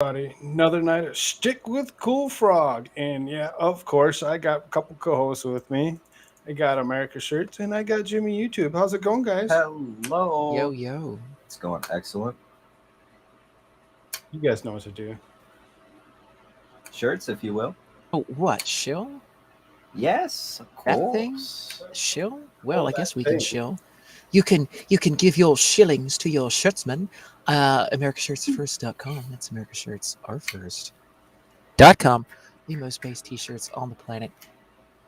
everybody. Another night of Stick with Koolfrogg. And yeah, of course, I got a couple co hosts with me. I got America Shirts and I got Jimmy YouTube. How's it going, guys? Yo, Hello. yo. It's going excellent. You guys know what to do. Shirts, if you will. Oh, what? Shill? Yes, of That thing? course. Shill? Well, Oh, I that guess we can thing. shill. You can give your shillings to your shirtsman. AmericaShirtsFirst.com. That's America Shirts are first.com. The most base t-shirts on the planet.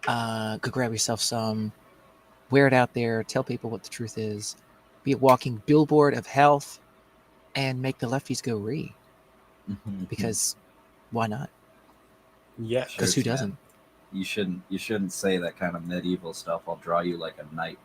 Go grab yourself some. Wear it out there. Tell people what the truth is. Be a walking billboard of health, and make the lefties go ree. Because why not? Yes. Because who Shirts, man. doesn't? You shouldn't say that kind of medieval stuff. I'll draw you like a knight.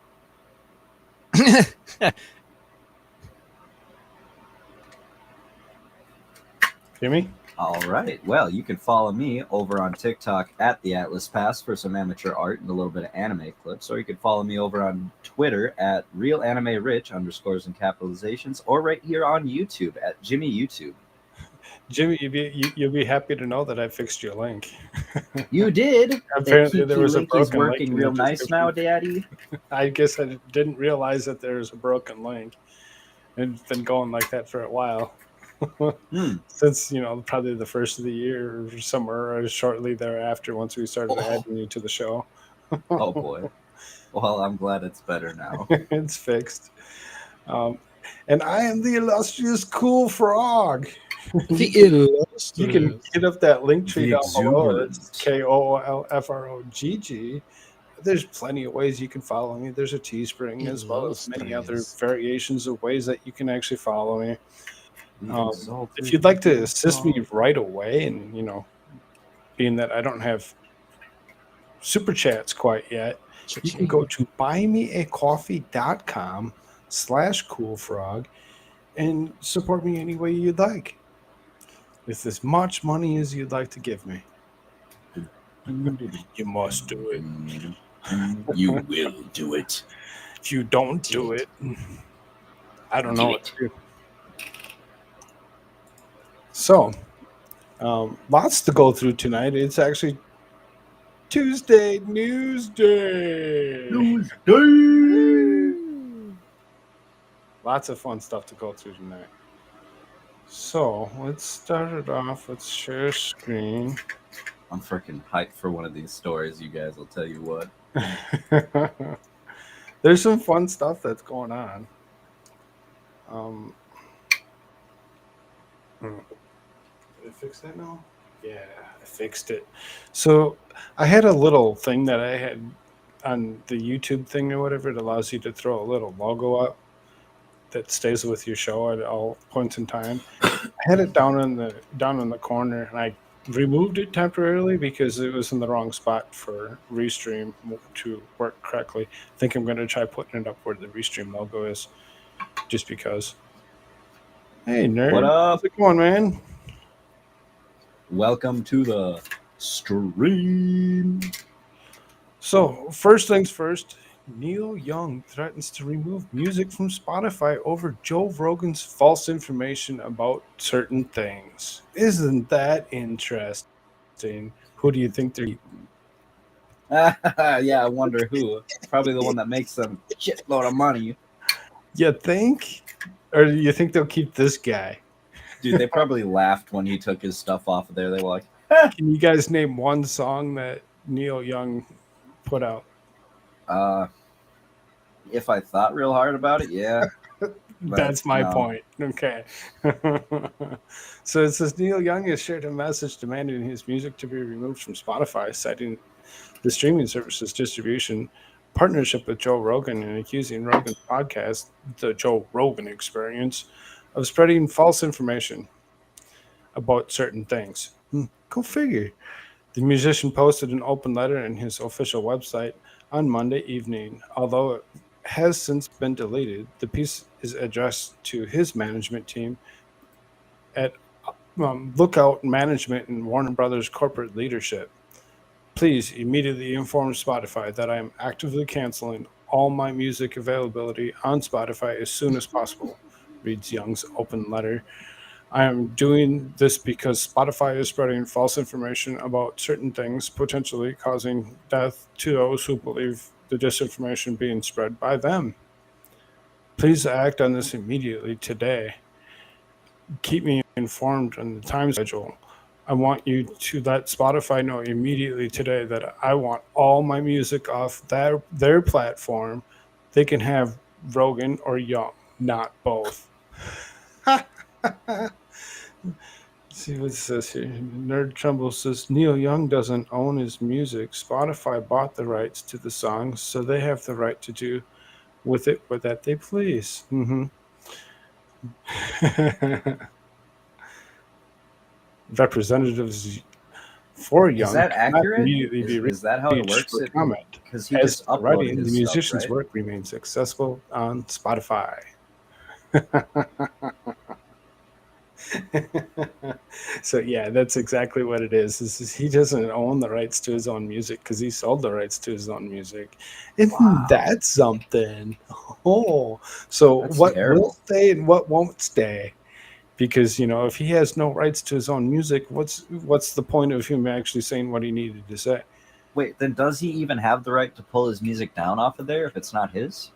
Jimmy? All right. Well, you can follow me over on TikTok at the Atlas Pass for some amateur art and a little bit of anime clips, or you can follow me over on Twitter at RealAnimeRich underscores and capitalizations, or right here on YouTube at Jimmy YouTube. Jimmy, you'll be happy to know that I fixed your link. You did. The Apparently, there Kiki was a link is broken link working in the real nice now, description. Daddy. I guess I didn't realize that there was a broken link. It's been going like that for a while. Since probably the first of the year or somewhere or shortly thereafter, once we started Oh, adding you to the show. oh boy. Well, I'm glad it's better now. It's fixed. Um, and I am the illustrious Cool Frog. The You can illustrious. hit up that link tree The down below. It's exuberant. KOOLFROGG. There's plenty of ways you can follow me. There's a Teespring as well as many other Illustrious. variations of ways that you can actually follow me. The If exalted you'd like to Cool assist me Frog. right away, and being that I don't have super chats quite yet, you can go to buymeacoffee.com/coolfrog and support me any way you'd like with as much money as you'd like to give me. You must do it. You will do it. If you don't do it, I don't know what to do. So, lots to go through tonight. It's actually Tuesday Newsday. Lots of fun stuff to go through tonight. So let's start it off. Let's share screen. I'm freaking hyped for one of these stories, you guys. I'll tell you what. There's some fun stuff that's going on. Did I fix that now? Yeah, I fixed it. So I had a little thing that I had on the YouTube thing or whatever. It allows you to throw a little logo up that stays with your show at all points in time. I had it down in the corner, and I removed it temporarily because it was in the wrong spot for Restream to work correctly. I think I'm going to try putting it up where the Restream logo is, just because. Hey, nerd. What up? How's it going, man? Welcome to the stream. So, first things first, Neil Young threatens to remove music from Spotify over Joe Rogan's false information about certain things. Isn't that interesting? Who do you think they're eating? Yeah, I wonder who. Probably the one that makes them shitload of money. You think? Or do you think they'll keep this guy? Dude, they probably laughed when he took his stuff off of there. They were like, Can you guys name one song that Neil Young put out? if I thought real hard about it, yeah. That's my no. point. Okay. So it says Neil Young has shared a message demanding his music to be removed from Spotify, citing the streaming service's distribution partnership with Joe Rogan and accusing Rogan's podcast, The Joe Rogan Experience, of spreading false information about certain things. Go figure. The musician posted an open letter in his official website on Monday evening. Although it has since been deleted, the piece is addressed to his management team at Lookout Management and Warner Brothers corporate leadership. Please immediately inform Spotify that I am actively canceling all my music availability on Spotify as soon as possible, reads Young's open letter. I am doing this because Spotify is spreading false information about certain things, potentially causing death to those who believe the disinformation being spread by them. Please act on this immediately today. Keep me informed on the time schedule. I want you to let Spotify know immediately today that I want all my music off their platform. They can have Rogan or Young, not both. See what it says here. Nerd Trumbull says Neil Young doesn't own his music. Spotify bought the rights to the songs, so they have the right to do with it what that they please. Representatives for Is Young that cannot accurate? immediately be Is that how it reached works? for comment. Because he As just for uploaded writing, the his stuff, musician's right? work remains accessible on Spotify. So yeah, that's exactly what it is he doesn't own the rights to his own music because he sold the rights to his own music. Isn't that something? Oh, so That's what will terrible. stay and what won't stay? Because if he has no rights to his own music, what's the point of him actually saying what he needed to say? Wait, then does he even have the right to pull his music down off of there if it's not his?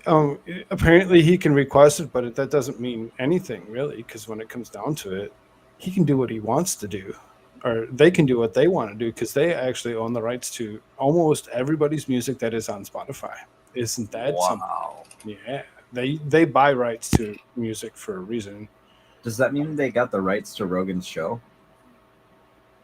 Apparently he can request it, but that doesn't mean anything really, because when it comes down to it, he can do what he wants to do, or they can do what they want to do, because they actually own the rights to almost everybody's music that is on Spotify. Isn't that something? Wow. Yeah, they buy rights to music for a reason. Does that mean they got the rights to Rogan's show?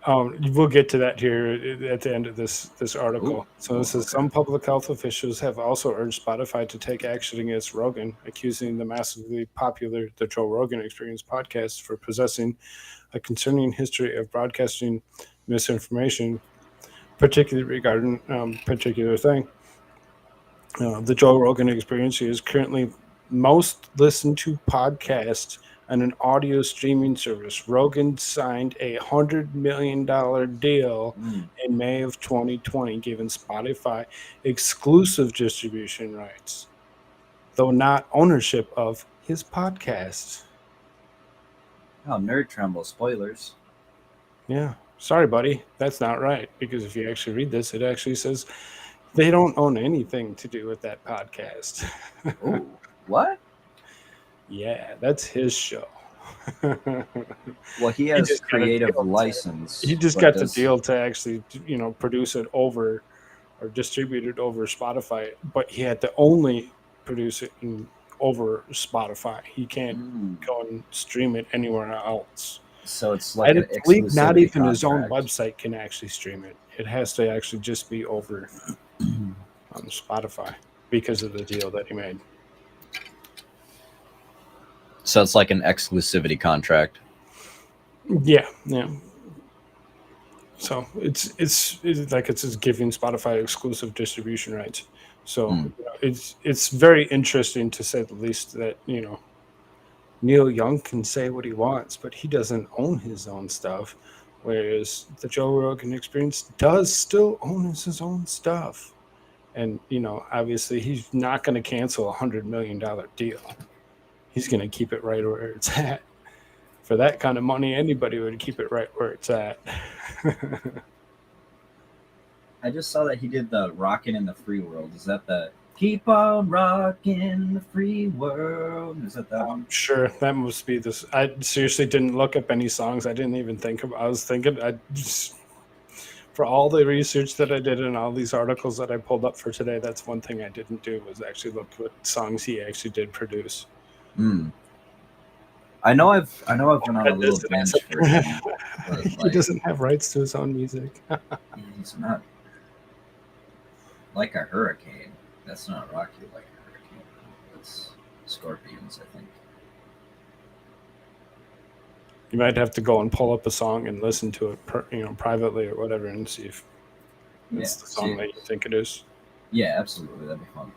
We'll get to that here at the end of this Ooh. article. So this is Okay. some public health officials have also urged Spotify to take action against Rogan, accusing the massively popular The Joe Rogan Experience podcast for possessing a concerning history of broadcasting misinformation, particularly regarding particular thing. The Joe Rogan Experience is currently most listened to podcast on an audio streaming service. Rogan signed a $100 million deal Mm. in May of 2020, giving Spotify exclusive distribution rights, though not ownership of his podcast. Oh, Nerd Tremble spoilers. Yeah. Sorry, buddy. That's not right. Because if you actually read this, it actually says they don't own anything to do with that podcast. Ooh, what? Yeah, that's his show. Well, he He has just got a creative deal he license, just but got the does deal to actually, produce it over or distribute it over Spotify, but he had to only produce it over Spotify. He can't mm. go and stream it anywhere else. So it's I like an believe not exclusivity even his own contract. website can actually stream it. It has to actually just be over on Spotify because of the deal that he made. So it's like an exclusivity contract. Yeah. So it's like it's just giving Spotify exclusive distribution rights. So it's very interesting to say the least that Neil Young can say what he wants, but he doesn't own his own stuff, whereas the Joe Rogan Experience does still own his own stuff. And obviously he's not going to cancel $100 million deal. He's going to keep it right where it's at. For that kind of money, anybody would keep it right where it's at. I just saw that he did the Rockin' in the Free World. Is that the Keep on Rockin' the Free World? Is that that one? Sure, that must be this. I seriously didn't look up any songs. I didn't even think of. I was thinking, for all the research that I did and all these articles that I pulled up for today, that's one thing I didn't do was actually look what songs he actually did produce. I know I've been on a little Listen, binge for him. But he doesn't have rights to his own music. He's not like a hurricane. That's not Rocky like a hurricane. That's Scorpions, I think. You might have to go and pull up a song and listen to it, privately or whatever, and see if it's the song that you think it is. Yeah, absolutely. That'd be fun.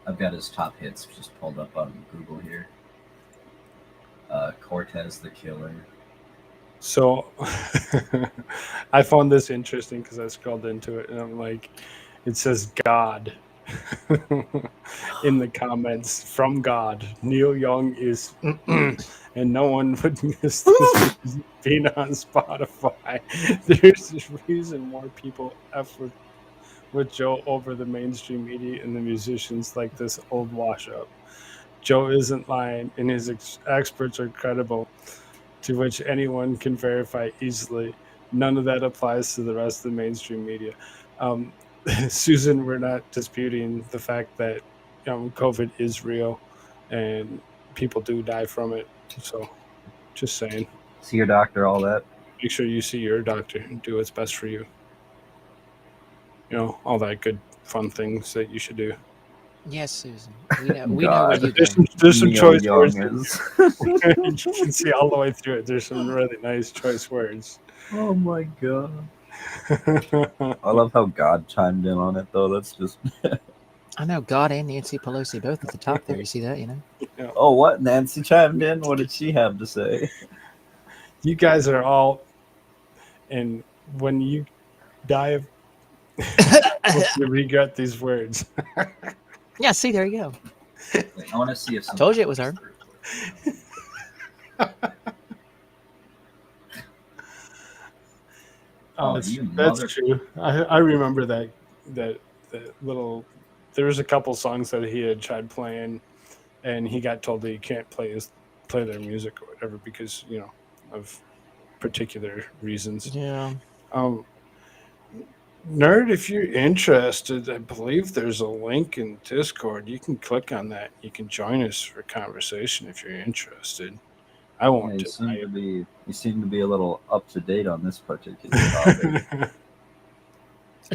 I've got his top hits just pulled up on Google here. Cortez the Killer. So I found this interesting because I scrolled into it and I'm like, it says God. in the comments from God. Neil Young is, and no one would miss this music being on Spotify. There's this reason more people F with Joe over the mainstream media and the musicians like this old wash up. Joe isn't lying, and his experts are credible, to which anyone can verify easily. None of that applies to the rest of the mainstream media. Um, Susan, we're not disputing the fact that COVID is real and people do die from it. So, just saying, See your doctor, all that. make sure you see your doctor and do what's best for you. All that good, fun things that you should do. Yes, Susan. We know where God. you go. There's some Neil choice Young words. is. You can see all the way through it. There's some really nice choice words. Oh my god. I love how God chimed in on it, though. That's just. I know God and Nancy Pelosi both at the top there. You see that, Oh, what? Nancy chimed in? What did she have to say? You guys are all, and when you die of, you regret these words. Yeah, see, there you go. I want to see if. Told you it was her. Oh, that's true. I remember that little. There was a couple songs that he had tried playing, and he got told that he can't play their music or whatever because of particular reasons. Yeah. Nerd, if you're interested, I believe there's a link in Discord. You can click on that. You can join us for conversation if you're interested. I won't. You seem to be a little up to date on this particular topic.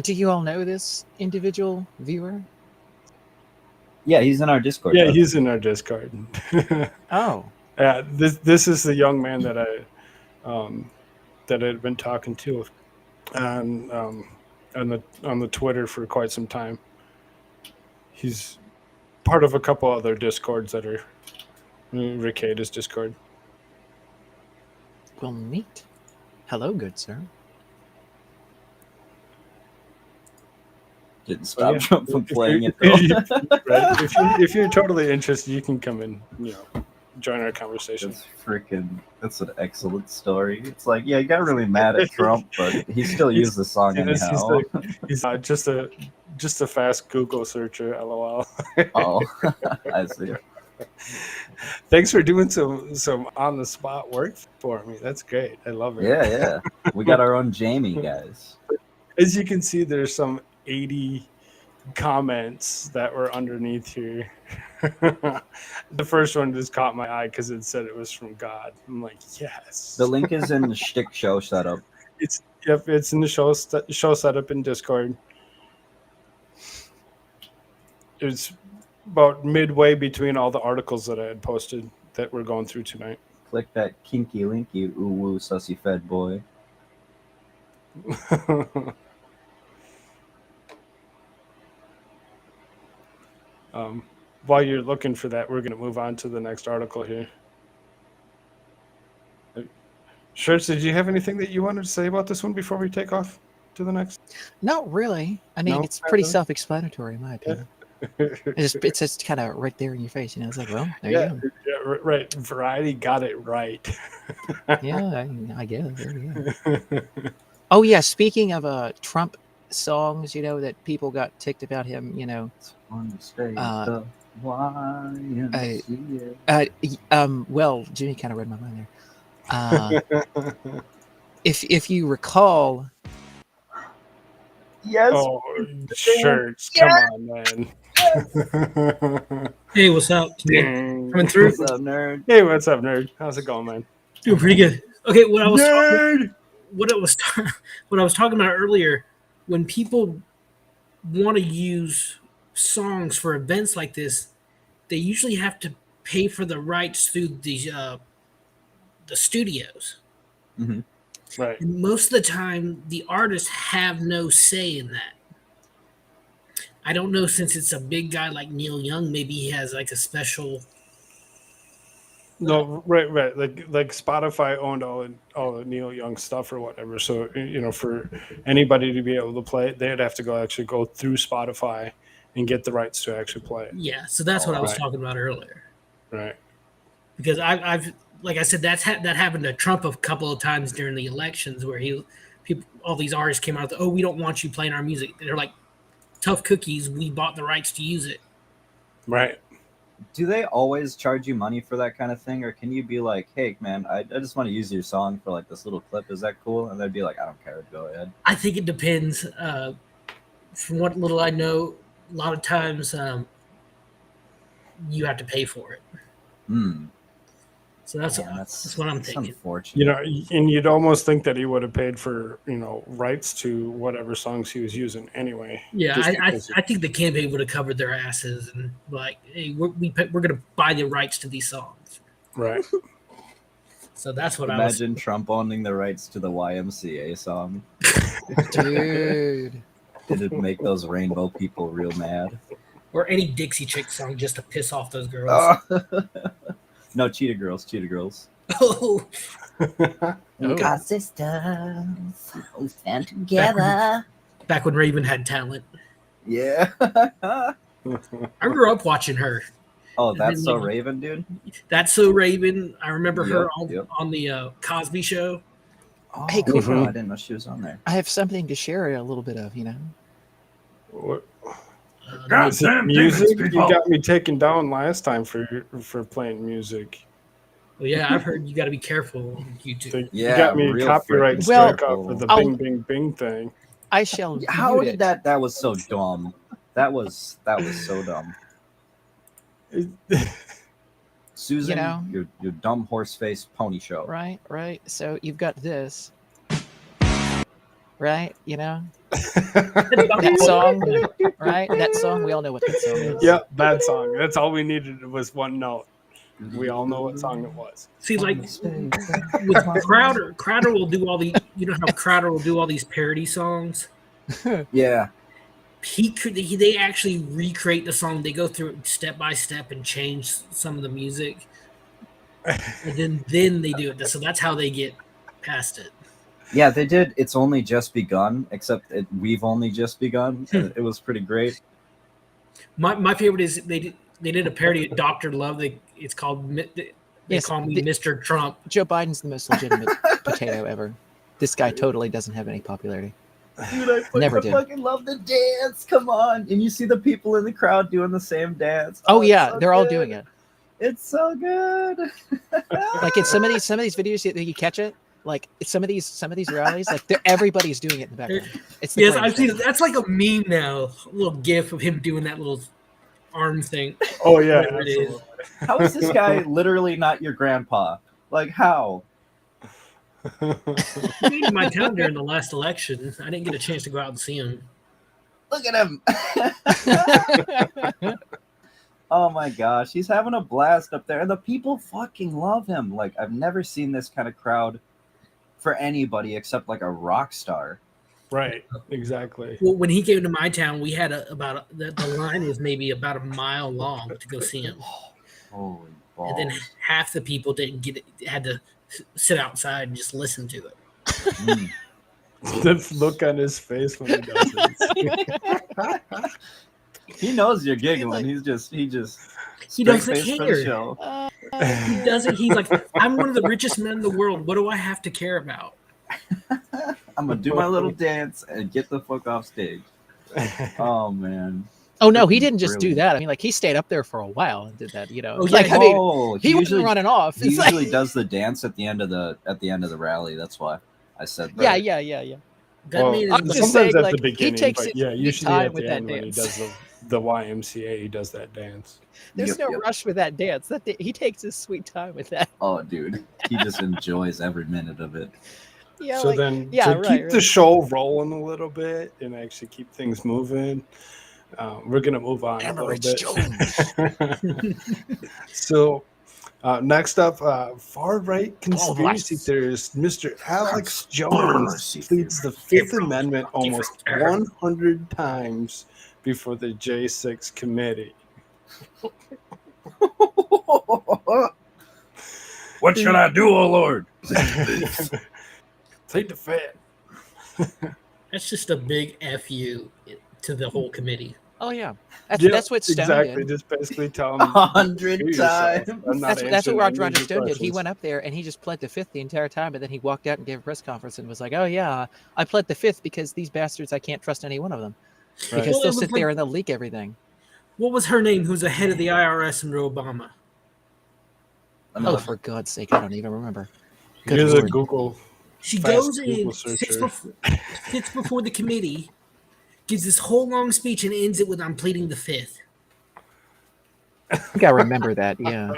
Do you all know this individual viewer? Yeah, he's in our Discord. Yeah, he's in our Discord. Oh. Yeah, this is the young man that I had been talking to on the Twitter for quite some time. He's part of a couple other Discords that are Ricada's Discord. Well, neat. Hello, good sir. Didn't stop Trump from playing it, though. Right? If you're totally interested, you can come in, join our conversation. That's an excellent story. It's like, yeah, you got really mad at Trump, but he still used the song anyhow. He's just a fast Google searcher, lol. Oh, I see. Thanks for doing some on the spot work for me. That's great. I love it. Yeah. We got our own Jamie, guys. As you can see, there's some 80 comments that were underneath here. The first one just caught my eye because it said it was from God. I'm like, yes. The link is in the Shtick Show setup. It's in the show setup in Discord. It's about midway between all the articles that I had posted that we're going through tonight. Click that kinky linky ooh woo sussy fed boy. While you're looking for that, we're going to move on to the next article here. Shirts, did you have anything that you wanted to say about this one before we take off to the next? Not really. I mean, it's pretty self-explanatory in my opinion. It's just kind of right there in your face. It's like, well, there you go. Yeah, right. Variety got it right. Yeah, I guess. There you go. Oh, yeah. Speaking of Trump songs, that people got ticked about him, well, Jimmy kind of read my mind there. If you recall, yes. Oh, shirts! Come on, man. Hey, what's up? Coming through? What's up, nerd? Hey, what's up, nerd? How's it going, man? Doing pretty good. Okay, what I was talking about earlier, when people want to use songs for events like this, they usually have to pay for the rights through the studios. Mm-hmm. Right. And most of the time, the artists have no say in that. I don't know, since it's a big guy like Neil Young, maybe he has like a special. No, right. Like Spotify owned all the Neil Young stuff or whatever. So for anybody to be able to play it, they'd have to actually go through Spotify and get the rights to actually play it. Yeah, so that's what I was talking about earlier. Right. Because I've like I said, that happened to Trump a couple of times during the elections where all these artists came out. We don't want you playing our music. They're like, tough cookies. We bought the rights to use it. Right. Do they always charge you money for that kind of thing, or can you be like, "Hey, man, I just want to use your song for like this little clip. Is that cool?" And they'd be like, "I don't care. Go ahead." I think it depends. From what little I know, a lot of times you have to pay for it. So that's what I'm thinking. Unfortunate. You know, and you'd almost think that he would have paid for, you know, rights to whatever songs he was using anyway. Yeah, I think the campaign would have covered their asses and like, hey, we're going to buy the rights to these songs. Right. So that's what Imagine Trump owning the rights to the YMCA song. Dude. Did it make those rainbow people real mad? Or any Dixie Chick song just to piss off those girls. No, Cheetah Girls. Oh. Oh. Got sisters who stand together. Back when Raven had talent. Yeah. I grew up watching her. Oh, That's So Raven, dude? That's So Raven. I remember her Yep. on the Cosby Show. Oh, Hey, Koolfrogg. I didn't know she was on there. I have something to share a little bit of, you know. What? Goddamn music? demons, You people. got me taken down last time for playing music. Well, yeah, I've heard you got to be careful on YouTube. You got me real copyright freaking strike careful. off for the I'll- bing bing bing thing. I shall. How mute did it. that was so dumb. That was so dumb. Susan, You know? your dumb horse face pony show. Right. So you've got this. Right? You know? That That song. Right? That song. We all know what that song is. Yeah, that song. That's all we needed was one note. We all know what song it was. See, like with Crowder will do all the. You know how Crowder will do all these parody songs. Yeah. They actually recreate the song. They go through it step by step and change some of the music, and then they do it. So that's how they get past it. Yeah, they did. It's Only Just Begun, except we've only just begun. It was pretty great. My favorite is they did a parody of Dr. Love. It's called they Yes, call me Mr. Trump. Joe Biden's the most legitimate potato ever. This guy totally doesn't have any popularity. Dude, I Never did. fucking love the dance. Come on. And you see the people in the crowd doing the same dance. Oh it's yeah, so they're all good. doing it. It's so good. Like in some of these videos that you catch it. Like some of these rallies, like everybody's doing it in the background. It's the Yes, greatest I've seen thing. it. That's like a meme now. A little GIF of him doing that little arm thing. Oh yeah, Whatever it is. How is this guy literally not your grandpa? Like, how? He made it in my town during the last election. I didn't get a chance to go out and see him. Look at him. Oh my gosh, he's having a blast up there. And the people fucking love him. Like, I've never seen this kind of crowd for anybody except like a rock star. Right, exactly. Well, when he came to my town, we had the line was maybe about a mile long to go see him. Holy And then balls. half the people didn't get it, had to sit outside and just listen to it. Mm. The look on his face when he does it. He knows you're giggling. He just He straight doesn't face for the care. show. He doesn't. He's like, I'm one of the richest men in the world. What do I have to care about? I'm gonna do my little dance and get the fuck off stage. Oh man. Oh no, he didn't just do Brilliant. that. I mean, like he stayed up there for a while and did that. You know, Oh, yeah, like I mean, Oh, he wasn't running off. He It's like- usually does the dance at the end of the rally. That's why I said that. yeah. That Well, man is I'm just sometimes saying, at like, the he beginning, takes but his yeah, sweet usually time at with the that end when he dance. does the YMCA, he does that dance. There's Yep, no yep. rush with that dance. He takes his sweet time with that. Oh, dude, he just enjoys every minute of it. Yeah, So like, then yeah, to right, keep right. the show rolling a little bit and actually keep things moving, we're gonna move on a little bit. So next up, far right conspiracy theorist Mr. Alex Jones pleads the Fifth Amendment almost 100 times before the J6 committee. What should I do, oh Lord? Take the Fed. That's just a big FU to the whole committee. Oh yeah, that's what Stone exactly. did. Just basically tell him 100 "Screw yourself. times. I'm not That's answering what any Roger of your Stone did. He questions." went up there and he just pled the fifth the entire time, but then he walked out and gave a press conference and was like, "Oh yeah, I pled the fifth because these bastards, I can't trust any one of them Right. because Well, they'll it was sit there like- and they'll leak everything." What was her name? Who's the head of the IRS under Obama? Oh, for God's sake, I don't even remember. Good Here's a Lord. Google. She Fast goes Google in, searcher. sits before the committee, gives this whole long speech, and ends it with "I'm pleading the fifth." I think I remember that. Yeah.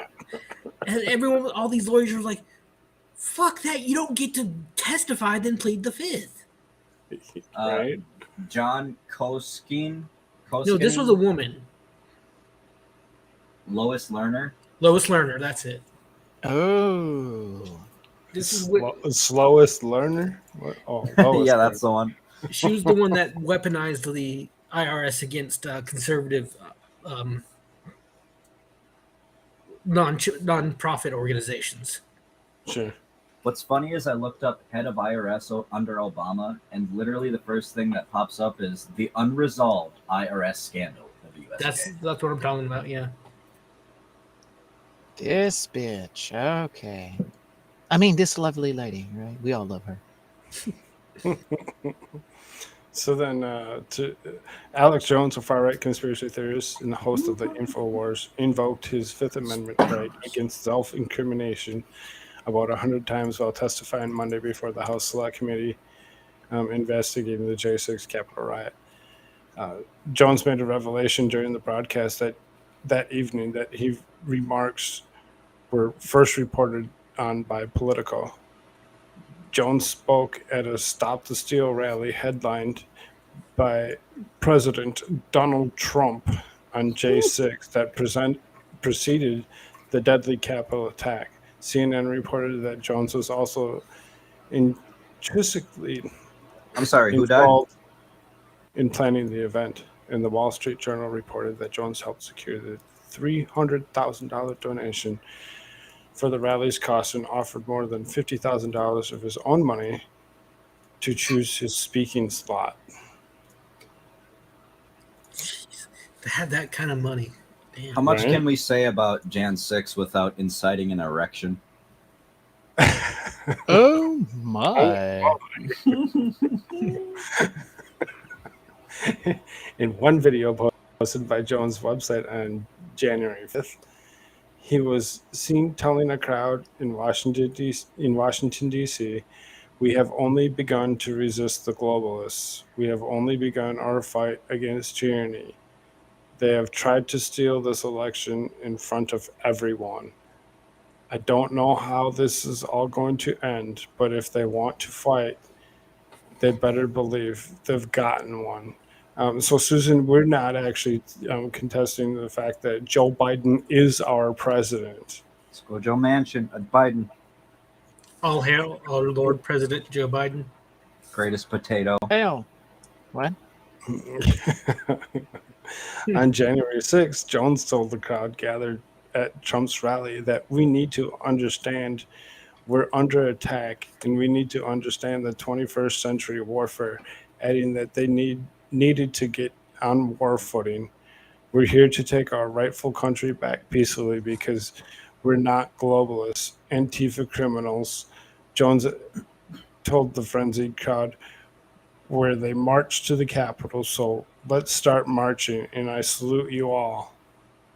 And everyone, all these lawyers were like, "Fuck that! You don't get to testify, then plead the fifth." Right. John Koskinen. No, this was a woman, Lois Lerner. Lois Lerner. That's it. Oh. This is what Slowest learner. What? Oh, lowest Yeah, that's the one. she was the one that weaponized the IRS against conservative non-profit organizations. Sure. What's funny is I looked up head of IRS under Obama, and literally the first thing that pops up is the unresolved IRS scandal of the U.S. That's what I'm talking about. Yeah. This bitch. Okay. I mean, this lovely lady, right? We all love her. So then, Alex Jones, a far-right conspiracy theorist and the host of the InfoWars, invoked his Fifth Amendment right against self-incrimination about 100 times while testifying Monday before the House Select Committee investigating the J6 Capitol riot. Jones made a revelation during the broadcast that evening that his remarks were first reported on by Politico. Jones spoke at a Stop the Steal rally headlined by President Donald Trump on J6 that preceded the deadly Capitol attack. CNN reported that Jones was also intrinsically I'm sorry, who died? involved in planning the event, and the Wall Street Journal reported that Jones helped secure the $300,000 donation for the rally's cost and offered more than $50,000 of his own money to choose his speaking slot. To have that kind of money. Damn. How much Right. can we say about Jan 6 without inciting an erection? Oh my. In one video posted by Jones' website on January 5th, he was seen telling a crowd in Washington, D.C., "We have only begun to resist the globalists. We have only begun our fight against tyranny. They have tried to steal this election in front of everyone. I don't know how this is all going to end, but if they want to fight, they better believe they've gotten one." So, Susan, we're not actually contesting the fact that Joe Biden is our president. Let's go, Joe Manchin, Biden, All hail our Lord President Joe Biden. greatest potato. Hell. What? On January 6th, Jones told the crowd gathered at Trump's rally that we need to understand we're under attack and we need to understand the 21st century warfare, adding that they needed to get on war footing. We're here to take our rightful country back peacefully because we're not globalists, Antifa criminals, Jones told the frenzied crowd, where they marched to the Capitol. So let's start marching, and I salute you all.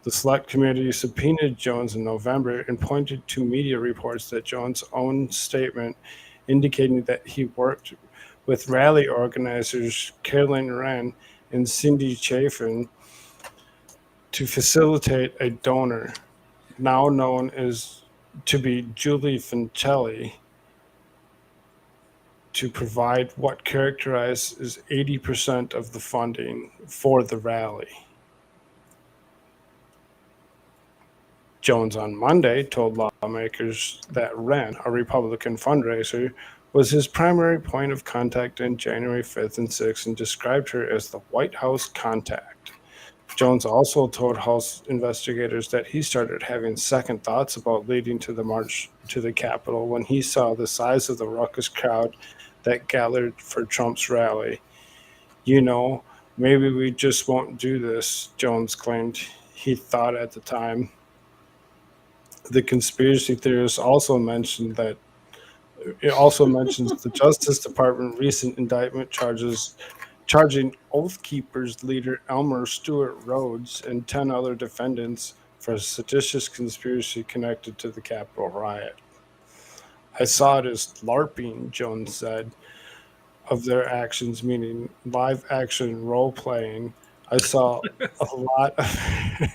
The Select Committee subpoenaed Jones in November and pointed to media reports that Jones' own statement indicating that he worked with rally organizers Kayleigh Wren and Cindy Chafin to facilitate a donor, now known as to be Julie Fincelli, to provide what characterized as 80% of the funding for the rally. Jones on Monday told lawmakers that Wren, a Republican fundraiser, was his primary point of contact on January 5th and 6th and described her as the White House contact. Jones also told House investigators that he started having second thoughts about leading to the march to the Capitol when he saw the size of the raucous crowd that gathered for Trump's rally. You know, Maybe we just won't do this, Jones claimed he thought at the time. The conspiracy theorists also mentioned that it also mentions the Justice Department recent indictment charging Oath Keepers leader Elmer Stewart Rhodes and 10 other defendants for a seditious conspiracy connected to the Capitol riot. I saw it as LARPing, Jones said, of their actions, meaning live action role playing. I saw a lot of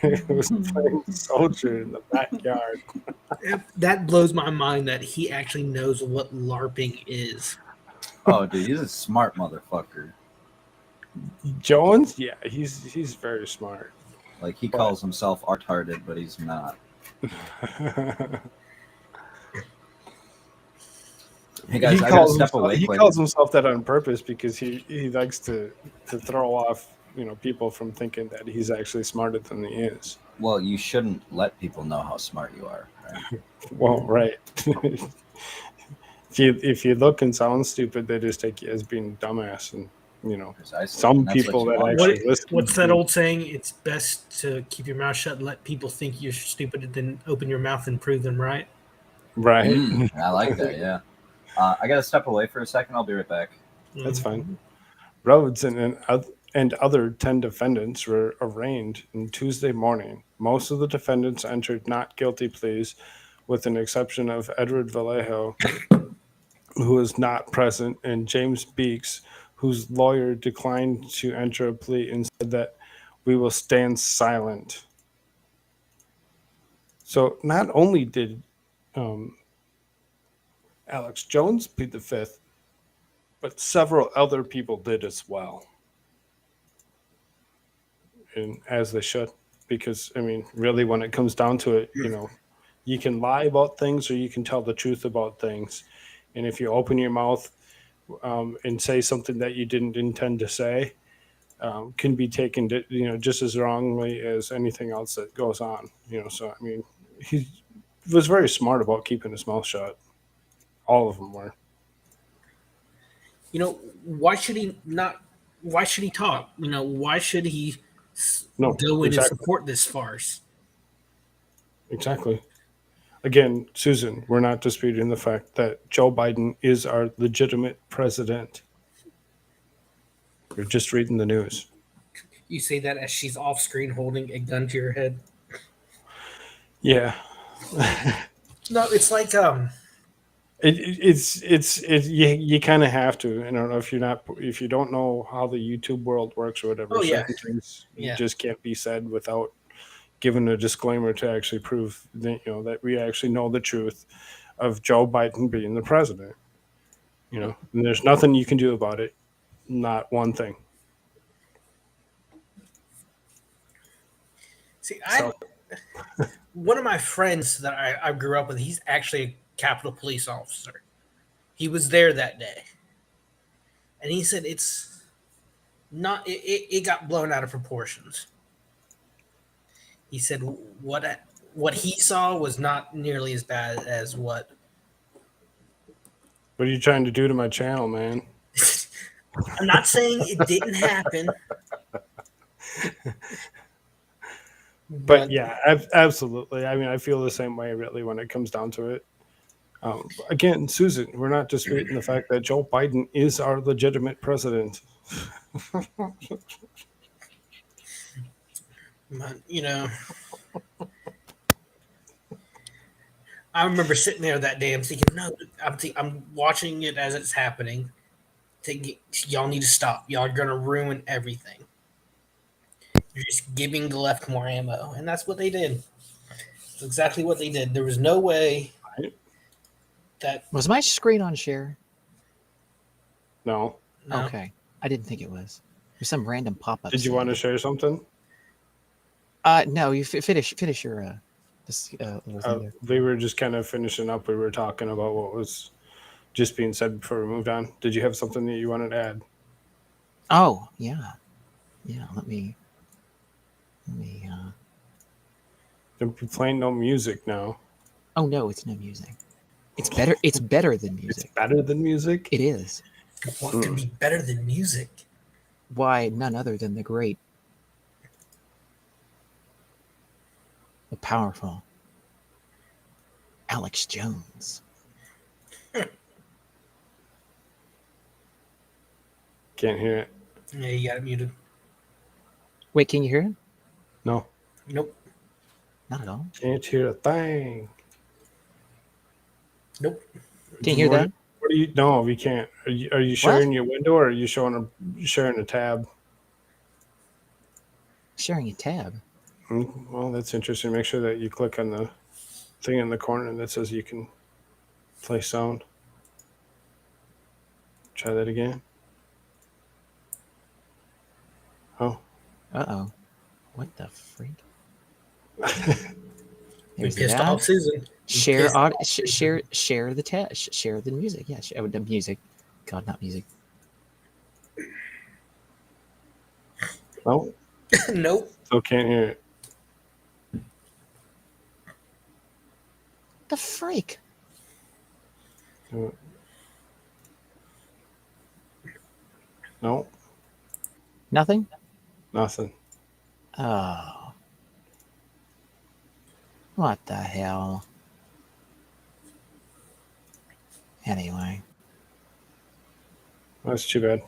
it was playing soldier in the backyard. That blows my mind that he actually knows what LARPing is. Oh, dude, he's a smart motherfucker. Jones, yeah, he's very smart. Like, he calls himself art-hearted, but he's not. Hey guys, I gotta step away. He quick. calls himself that on purpose because he likes to throw off people from thinking that he's actually smarter than he is. Well, you shouldn't let people know how smart you are. Right? Well, right. if you look and sound stupid, they just take you as being a dumbass, and Precisely. some And that's people what you that want. actually listen. What's that old saying? It's best to keep your mouth shut and let people think you're stupid than open your mouth and prove them right. Right. I like that. Yeah. I gotta step away for a second. I'll be right back. That's fine. Rhodes and other 10 defendants were arraigned on Tuesday morning. Most of the defendants entered not guilty pleas, with an exception of Edward Vallejo, who was not present, and James Beeks, whose lawyer declined to enter a plea and said that we will stand silent. So not only did Alex Jones plead the fifth, but several other people did as well. And as they should, because really, when it comes down to it, you can lie about things or you can tell the truth about things. And if you open your mouth and say something that you didn't intend to say, can be taken just as wrongly as anything else that goes on. So he was very smart about keeping his mouth shut. All of them were. Why should he not? Why should he talk? Why should he go in and support this farce? Exactly. Again, Susan, we're not disputing the fact that Joe Biden is our legitimate president. You're just reading the news. You say that as she's off screen holding a gun to your head. Yeah. No, it's like you kind of have to. I don't know if you don't know how the YouTube world works or whatever. Oh, yeah. Certain things Yeah. just can't be said without giving a disclaimer to actually prove that we actually know the truth of Joe Biden being the president. And there's nothing you can do about it. Not one thing. See, one of my friends that I grew up with, he's actually a Capitol Police officer. He was there that day. And he said it's not, it got blown out of proportions. He said what he saw was not nearly as bad as what. What are you trying to do to my channel, man? I'm not saying it didn't happen. But yeah, absolutely. I feel the same way, really, when it comes down to it. Again, Susan, we're not disputing the fact that Joe Biden is our legitimate president. I remember sitting there that day. I'm thinking, no, I'm watching it as it's happening. Thinking, y'all need to stop. Y'all are gonna ruin everything. You're just giving the left more ammo, and that's what they did. That's exactly what they did. There was no way that Was my screen on share? No. Okay, I didn't think it was. There's some random pop-up. Did you want to share something? No, you finish your this little thing there. We were just kind of finishing up. We were talking about what was just being said before we moved on. Did you have something that you wanted to add? Oh, yeah. Let me. They're playing no music now. Oh no, it's no music. It's better. It's better than music. It's better than music? It is. what could be better than music? Why, none other than the great, the powerful Alex Jones. Can't hear it. Yeah, you got it muted. Wait, can you hear it? No, Nope. Not at all. can't hear a thing. Nope. Can you hear What- that? What are you? No, we can't. Are you sharing your window, or are you sharing a tab? Sharing a tab. Well, that's interesting. Make sure that you click on the thing in the corner that says you can play sound. Try that again. Oh. Uh-oh. What the freak? We There's pissed that. off Susan. Share share the tab. Share the music. Yeah, the music. God, not music. No, Nope. still can't hear it. The freak. No, Nothing. nothing. Oh. What the hell? Anyway. That's too bad.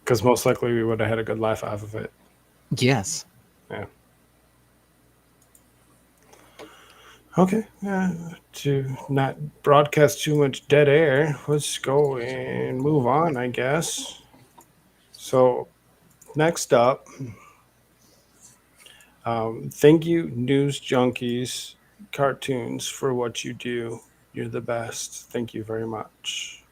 Because most likely we would have had a good laugh off of it. Yes. Yeah. Okay. To not broadcast too much dead air, let's go and move on, I guess. So, next up, thank you, News Junkies Cartoons, for what you do. You're the best. Thank you very much.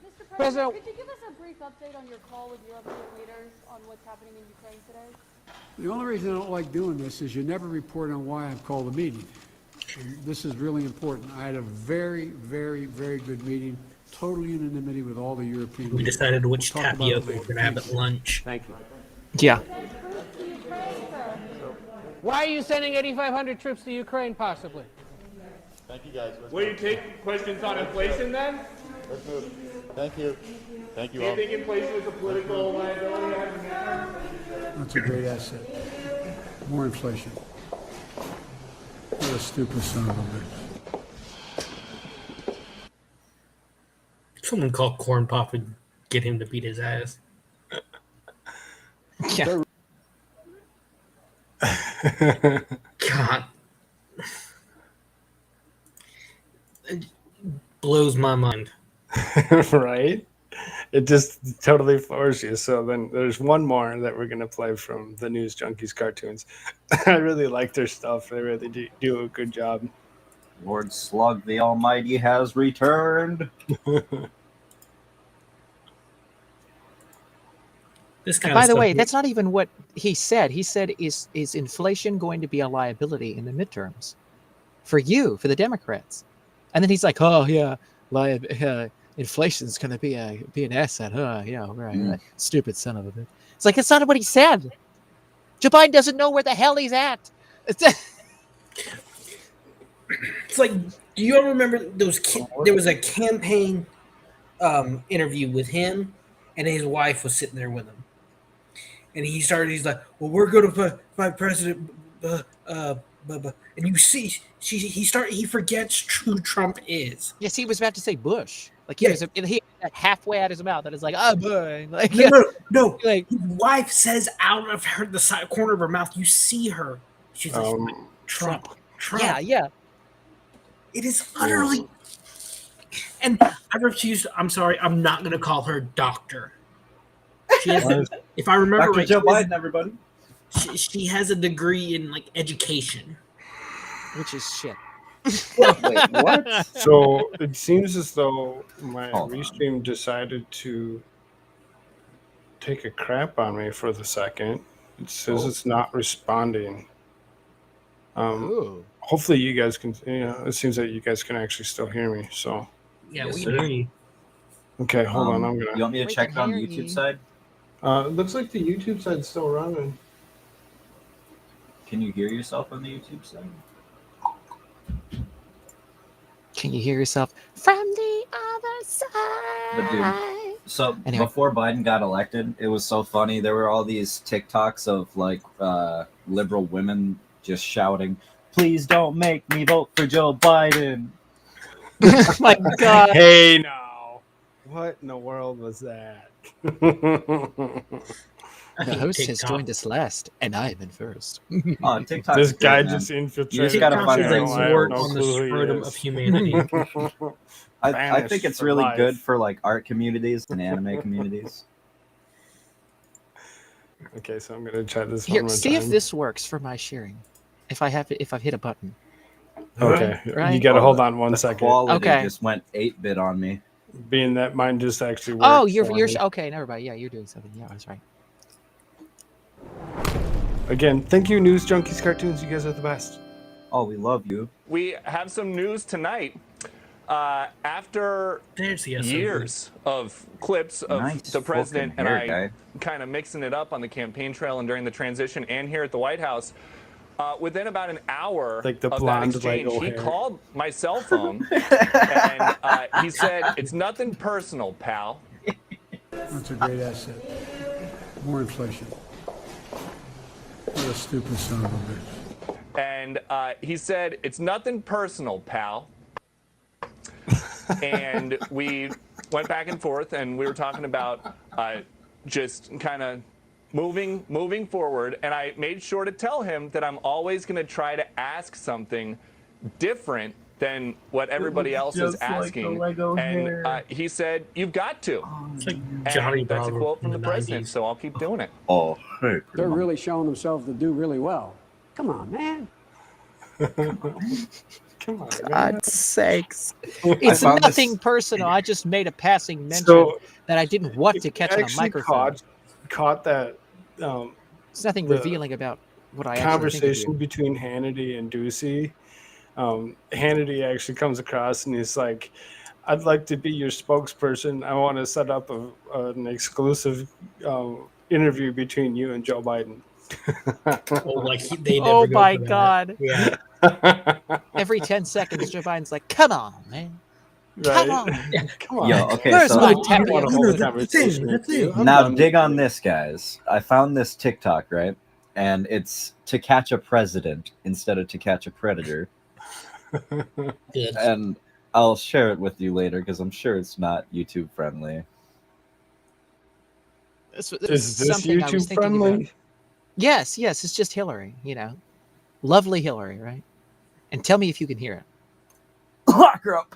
Mr. President, could you give us a brief update on your call with European leaders on what's happening in Ukraine today? The only reason I don't like doing this is you never report on why I've called a meeting. And this is really important. I had a very, very, very good meeting, total unanimity with all the European We leaders. decided which We'll talk about tapioca it we're later. going to have at lunch. Thank you. Yeah. Send troops to Ukraine, sir. Why are you sending 8,500 troops to Ukraine, possibly? Thank you, guys. Will you take questions on inflation then? Let's move. Thank you. Thank you Do you all. think inflation is a political liability? That's a great asset. More inflation. What a stupid son of a bitch. Someone call Corn Pop and get him to beat his ass. Yeah. God. It blows my mind. Right? It just totally floors you. So then there's one more that we're going to play from the News Junkies cartoons. I really like their stuff. They really do a good job. Lord Slug the Almighty has returned. This kind By of the stuff way, that's not even what he said. He said, is inflation going to be a liability in the midterms for you, for the Democrats? And then he's like, oh, yeah, inflation's going to be an asset. Yeah, right. Stupid son of a bitch. It's like, that's not what he said. Joe Biden doesn't know where the hell he's at. It's like, do you all remember those? There was a campaign interview with him, and his wife was sitting there with him, and he's like, "Well, we're going to fight President," and you see, he forgets who Trump is. Yes, he was about to say Bush. Like he was halfway out his mouth, and it's like, oh boy, like No. like His wife says out of the side corner of her mouth, you see her. She's like, Trump. yeah. It is utterly. And I refuse. I'm sorry. I'm not going to call her doctor. She has, if I remember Dr. right, Joe Biden, everybody. she has a degree in like education, which is shit. Wait, what? So it seems as though my Hold on. restream decided to take a crap on me for the second. It says it's not responding. Hopefully you guys can, it seems that you guys can actually still hear me. So, yeah, Yes, we sir. can hear you. okay, hold on. I'm You going want me to We check can on the hear YouTube you. side? to, looks like the YouTube side's still running. Can you hear yourself on the YouTube side? Can you hear yourself from the other side? But dude, so Anyway. before Biden got elected, it was so funny. There were all these TikToks of like liberal women just shouting, "Please don't make me vote for Joe Biden." Oh my God. Hey, now. What in the world was that? I The hate host has TikTok. joined us last, and I have been first. Oh, TikTok. This is great, guy man. just You infiltrated just gotta the find TikTok is the channel. right I have wart no on the clue who he scrotum is. of humanity. I Banished think it's for really life. good for like art communities and anime communities. Okay, so I'm gonna try this Here, one more see time. if this works for my sharing. If I've hit a button. Okay, Right? you gotta Oh, hold on one the second. quality Okay. just went 8-bit on me. Being that mine just actually worked. Oh, you're for me. okay. Never mind. Yeah, you're doing something. Yeah, that's right. Again, thank you, News Junkies Cartoons. You guys are the best. Oh, we love you. We have some news tonight. After There's the SOB. years of clips of Nice the president fucking and hair, I guy. kind of mixing it up on the campaign trail and during the transition and here at the White House, within about an hour Like the of that blonde exchange, Lego he hair. called my cell phone and he said, "It's nothing personal, pal." That's a great asset. More inflation. What a stupid son of a bitch. And he said, "It's nothing personal, pal." And we went back and forth, and we were talking about just kind of moving forward. And I made sure to tell him that I'm always going to try to ask something different than what everybody else is just like the asking. Lego and hair. He said, "You've got to." It's like And Johnny that's a Bravo quote from in the the president, 90s. so I'll keep doing it. Oh, hey, They're really showing themselves to do really well. Come on, man. Come on, man. God's sakes. It's found nothing this- personal. I just made a passing mention So that I didn't want to catch on a actually microphone. caught that It's nothing the revealing about what I actually conversation think of you. between Hannity and Doocy. Hannity actually comes across and he's like, "I'd like to be your spokesperson. I want to set up an exclusive interview between you and Joe Biden." Oh, like they never Oh go my for that. God. Yeah. Every 10 seconds, Joe Biden's like, come on, man. Right? Come on. Come on. Yo, okay, Where's so my I want to tapioca? hold a That's the conversation thing, with that's you. it. I'm now done dig with on you. this, guys. I found this TikTok, right? And it's to catch a president instead of to catch a predator. Good. And I'll share it with you later because I'm sure it's not YouTube friendly. This Is this something I was YouTube thinking friendly? about. Yes, it's just Hillary, Lovely Hillary, right? And tell me if you can hear it. Lock her up.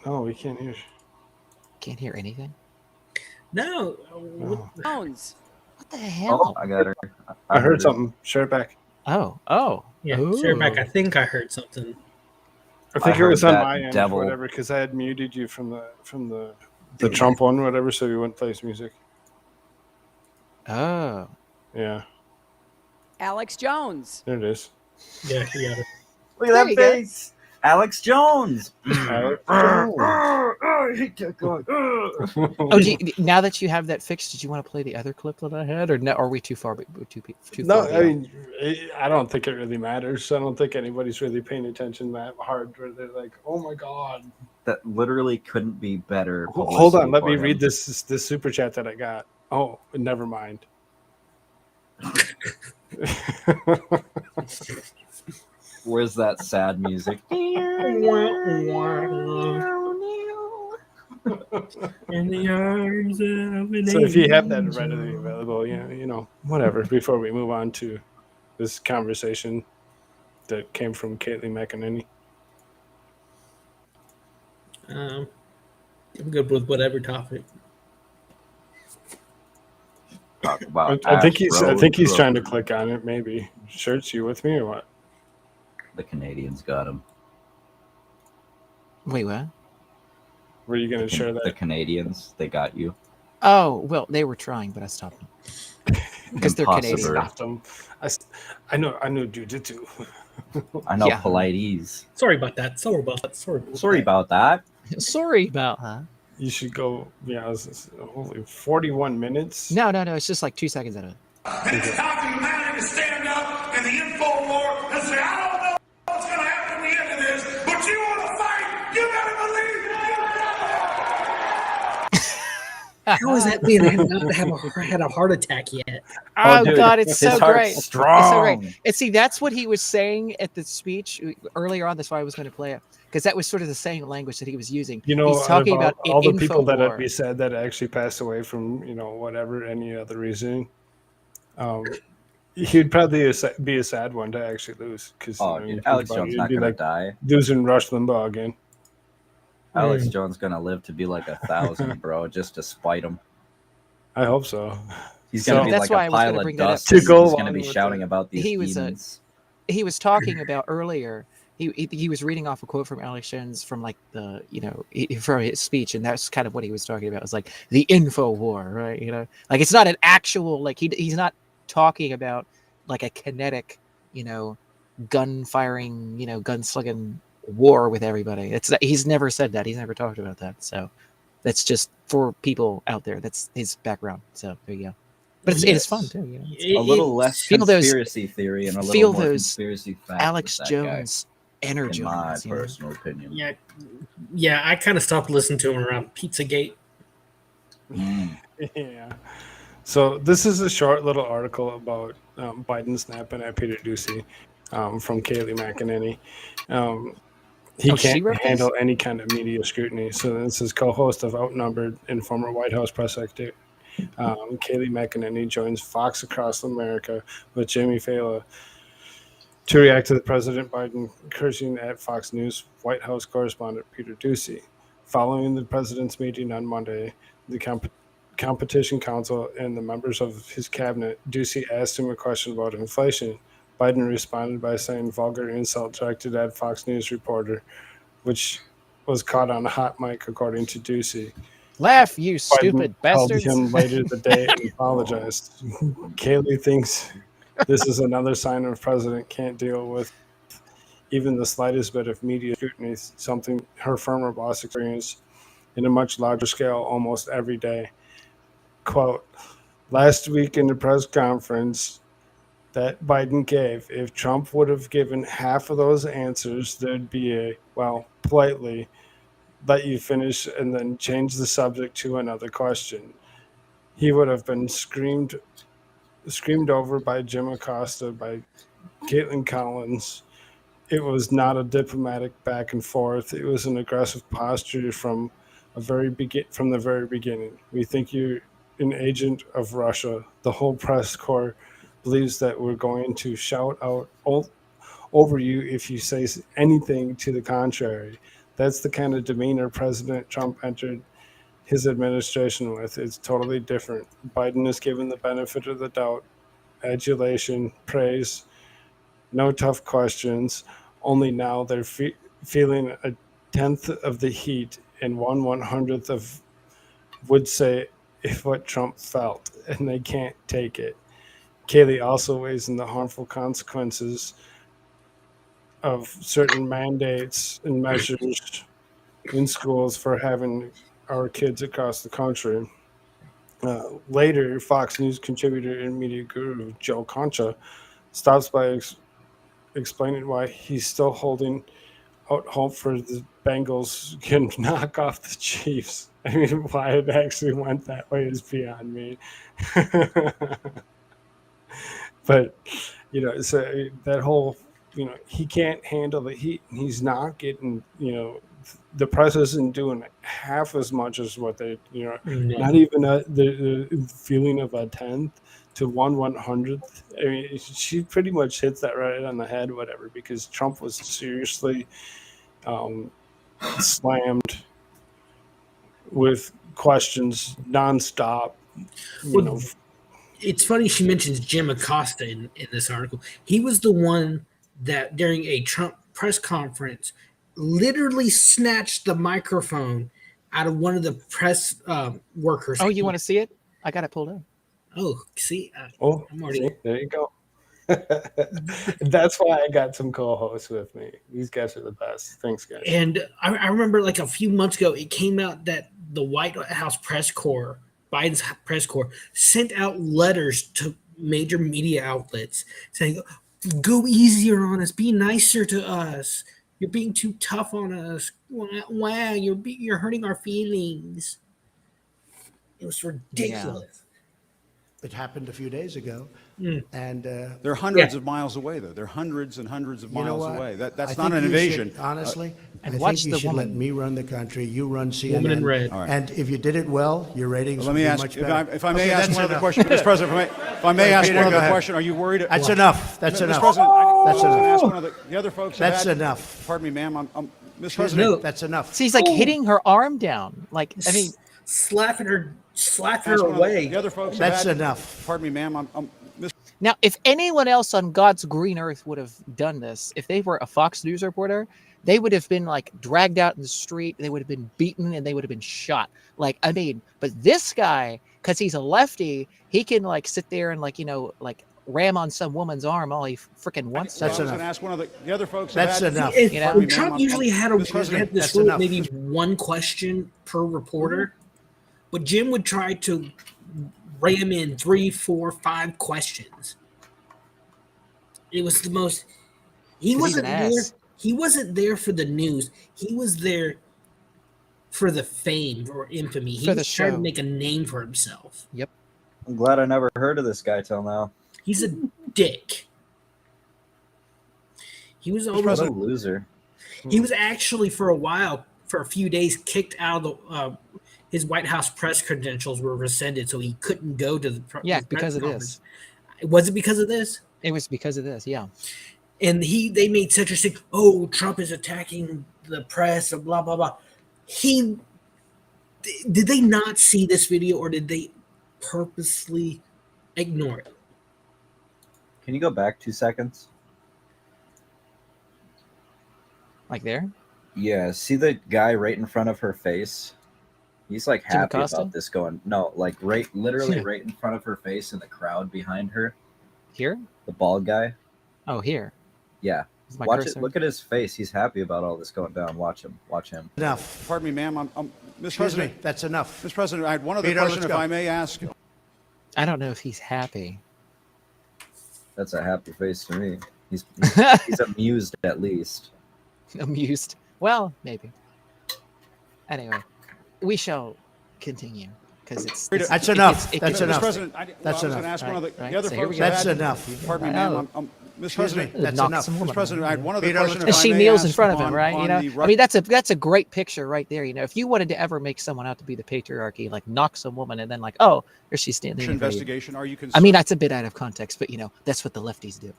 Oh, we can't hear. Can't hear anything? No. Oh. Bones. What the hell? Oh, I got her. I heard it. something. Share it back. Oh. Yeah, Ooh. share back. I think I heard something. I think it heard was on that my end devil. or whatever because I had muted you from the Trump one, or whatever, so you wouldn't play his music. Oh. Yeah, Alex Jones. there it is. Yeah, he got it. Look at There that you go. face. Alex Jones. Alex I hate that guy. Oh, now that you have that fixed, did you want to play the other clip that I had, or no? Are we too far? Too No, far I beyond? mean, I don't think it really matters. I don't think anybody's really paying attention that hard where they're like, "Oh my god." That literally couldn't be better. Hold on, publicity let me for him. read this super chat that I got. Oh, never mind. Where's that sad music? In the arms of an So if you have that angel. readily available, whatever. Before we move on to this conversation that came from Kayleigh McEnany. I'm good with whatever topic. Talk about I think Ash he's Road trying to Road. click on it. Maybe. Shirts, you with me or what? The Canadians got him. Wait, what? Were you going to share The that? Canadians, they got you. Oh, well, they were trying, but I stopped them because they're Impossible. Canadian. Stopped them. I know jujitsu. I know Yeah. Pilates. Sorry about that. Sorry about that. Sorry about that. Sorry about that. You should go. Yeah, it's only 41 minutes. No. It's just like 2 seconds out of it. It's time for humanity to stand up How is that man not had a heart attack yet? Oh, dude, God, it's his so heart's great. strong. It's so great. And see, that's what he was saying at the speech earlier on. That's why I was going to play it, because that was sort of the same language that he was using. You know, He's talking about all the people that InfoWar. be sad that actually passed away from, whatever, any other reason. He'd probably be a sad one to actually lose. Because Dude, Alex Jones not gonna die. Losing Rush Limbaugh again. Alex Jones gonna live to be like 1,000, bro, just to spite him. I hope so. He's gonna be that's like why I a was gonna pile bring of that up. dust. To And go he's gonna along be with shouting it. about these demons. He was talking about earlier. He was reading off a quote from Alex Jones from like the from his speech, and that's kind of what he was talking about. It was like the info war, right? Like it's not an actual like he's not talking about like a kinetic, gun firing, gun slugging war with everybody. He's never said that. He's never talked about that. So that's just for people out there. That's his background. So there you go. But it's fun too. A little less feel those- conspiracy theory and a feel little more those conspiracy facts. Alex with that Jones energy. guy, in my personal opinion. Yeah. I kind of stopped listening to him around Pizzagate. Yeah. So this is a short little article about Biden snapping at Peter Doocy from Kayleigh McEnany. He can't handle any kind of media scrutiny. So this is co-host of Outnumbered and former White House press secretary Kayleigh McEnany joins Fox Across America with Jimmy Fallon to react to the President Biden cursing at Fox News White House correspondent Peter Doocy. Following the president's meeting on Monday, the Competition Council and the members of his cabinet, Doocy asked him a question about inflation. Biden responded by saying vulgar insult directed at Fox News reporter, which was caught on a hot mic, according to Doocy. Laugh, you stupid bastards. Called him later the day and apologized. Kayleigh thinks this is another sign of president can't deal with even the slightest bit of media scrutiny, something her former boss experienced in a much larger scale almost every day. Quote, last week in the press conference that Biden gave, if Trump would have given half of those answers, there'd be politely let you finish and then change the subject to another question. He would have been screamed over by Jim Acosta, by Caitlin Collins. It was not a diplomatic back and forth. It was an aggressive posture from the very beginning. We think you're an agent of Russia. The whole press corps believes that we're going to shout out over you if you say anything to the contrary. That's the kind of demeanor President Trump entered his administration with. It's totally different. Biden is given the benefit of the doubt, adulation, praise, no tough questions. Only now they're feeling a tenth of the heat and 1/100th of would say if what Trump felt, and they can't take it. Kayleigh also weighs in the harmful consequences of certain mandates and measures in schools for having our kids across the country. Later, Fox News contributor and media guru Joe Concha stops by explaining why he's still holding out hope for the Bengals can knock off the Chiefs. I mean, why it actually went that way is beyond me. But, so that whole, he can't handle the heat. He's not getting, the press isn't doing half as much as what they, not even the feeling of a tenth to 1/100th. I mean, she pretty much hits that right on the head, whatever, because Trump was seriously slammed with questions nonstop. It's funny she mentions Jim Acosta in this article. He was the one that during a Trump press conference literally snatched the microphone out of one of the press workers. Oh, you want to see it? I got it pulled up. Oh, see? I'm already... see? There you go. That's why I got some co-hosts with me. These guys are the best. Thanks, guys. And I remember like a few months ago, it came out that the White House press corps, Biden's press corps, sent out letters to major media outlets saying, go easier on us, be nicer to us. You're being too tough on us. Wow, you're hurting our feelings. It was ridiculous. It happened a few days ago, and They're hundreds of miles away, though. They're hundreds and hundreds of you know miles what? away. I That's think not an you invasion. should, honestly, And I watch think you the should let woman. me run the country. You run CNN. Woman in red. All right. And if you did it well, your ratings Let would me be ask, much if better. I may Okay, ask that's one other enough. question, Mr. President, if I may ask Peter, one go other ahead. question, are you worried? That's enough. That's Mr. enough. President, That's I enough. ask one of the other folks. have That's had- enough. Pardon me, ma'am. Mr. Excuse President, me. That's enough. See, he's like hitting her arm down. Like, I mean, slapping her ask one of away. the other folks. That's have had- enough. Pardon me, ma'am. Mr. now, if anyone else on God's green earth would have done this, if they were a Fox News reporter, they would have been like dragged out in the street. They would have been beaten and they would have been shot. Like, I mean, but this guy, because he's a lefty, he can like sit there and like, you know, like ram on some woman's arm all he freaking wants. That's I was enough. going to ask one of the other folks. have That's had- enough. If, You know? when Trump usually had Mr. President, this that's rule, enough. maybe one question per reporter, but Jim would try to ram in 3, 4, 5 questions. It was the most. He 'Cause he's wasn't an there. ass. He wasn't there for the news. He was there for the fame or infamy. He For the was trying to show. make a name for himself. I'm glad I never heard of this guy till now. He's a dick. He was What a always. loser. He was actually for a while, for a few days, kicked out of the. His White House press credentials were rescinded, so he couldn't go to the. Yeah, the press because of conference. this. Was it because of this? It was because of this. Yeah. And they made such a thing. Oh, Trump is attacking the press, and blah blah blah. Did they not see this video, or did they purposely ignore it? Can you go back 2 seconds? Like there. Yeah, see the guy right in front of her face? He's like Jim happy Acosta? about this going. No, like literally Yeah. right in front of her face in the crowd behind her. Here. The bald guy. Oh, here. Yeah. Is my Watch cursor. it. Look at his face. He's happy about all this going down. Watch him. Watch him. Enough. Pardon me, ma'am. Mr. Excuse President, me. That's enough. Mr. President, I had one other Peter, question, let's if go. I may ask. I don't know if he's happy. That's a happy face to me. He's amused at least. Amused. Well, maybe. Anyway, we shall continue because it's That's enough. it That's can- Mr. enough. President, That's I was going enough. to ask one of the Right, other so here folks. we go. have That's had- enough. Pardon me, I ma'am. know. Mr. Excuse me. President, That's knock enough. some woman Mr. President, I had one other Peter, question. let's if And I she may kneels in ask front of him, on- right? on You know, the I mean, that's a great picture right there. You know, if you wanted to ever make someone out to be the patriarchy, like knock some woman and then like, oh, there she's standing. in front of you. investigation. Are you I concerned mean, that's a bit out of context, but you know, that's what the lefties do.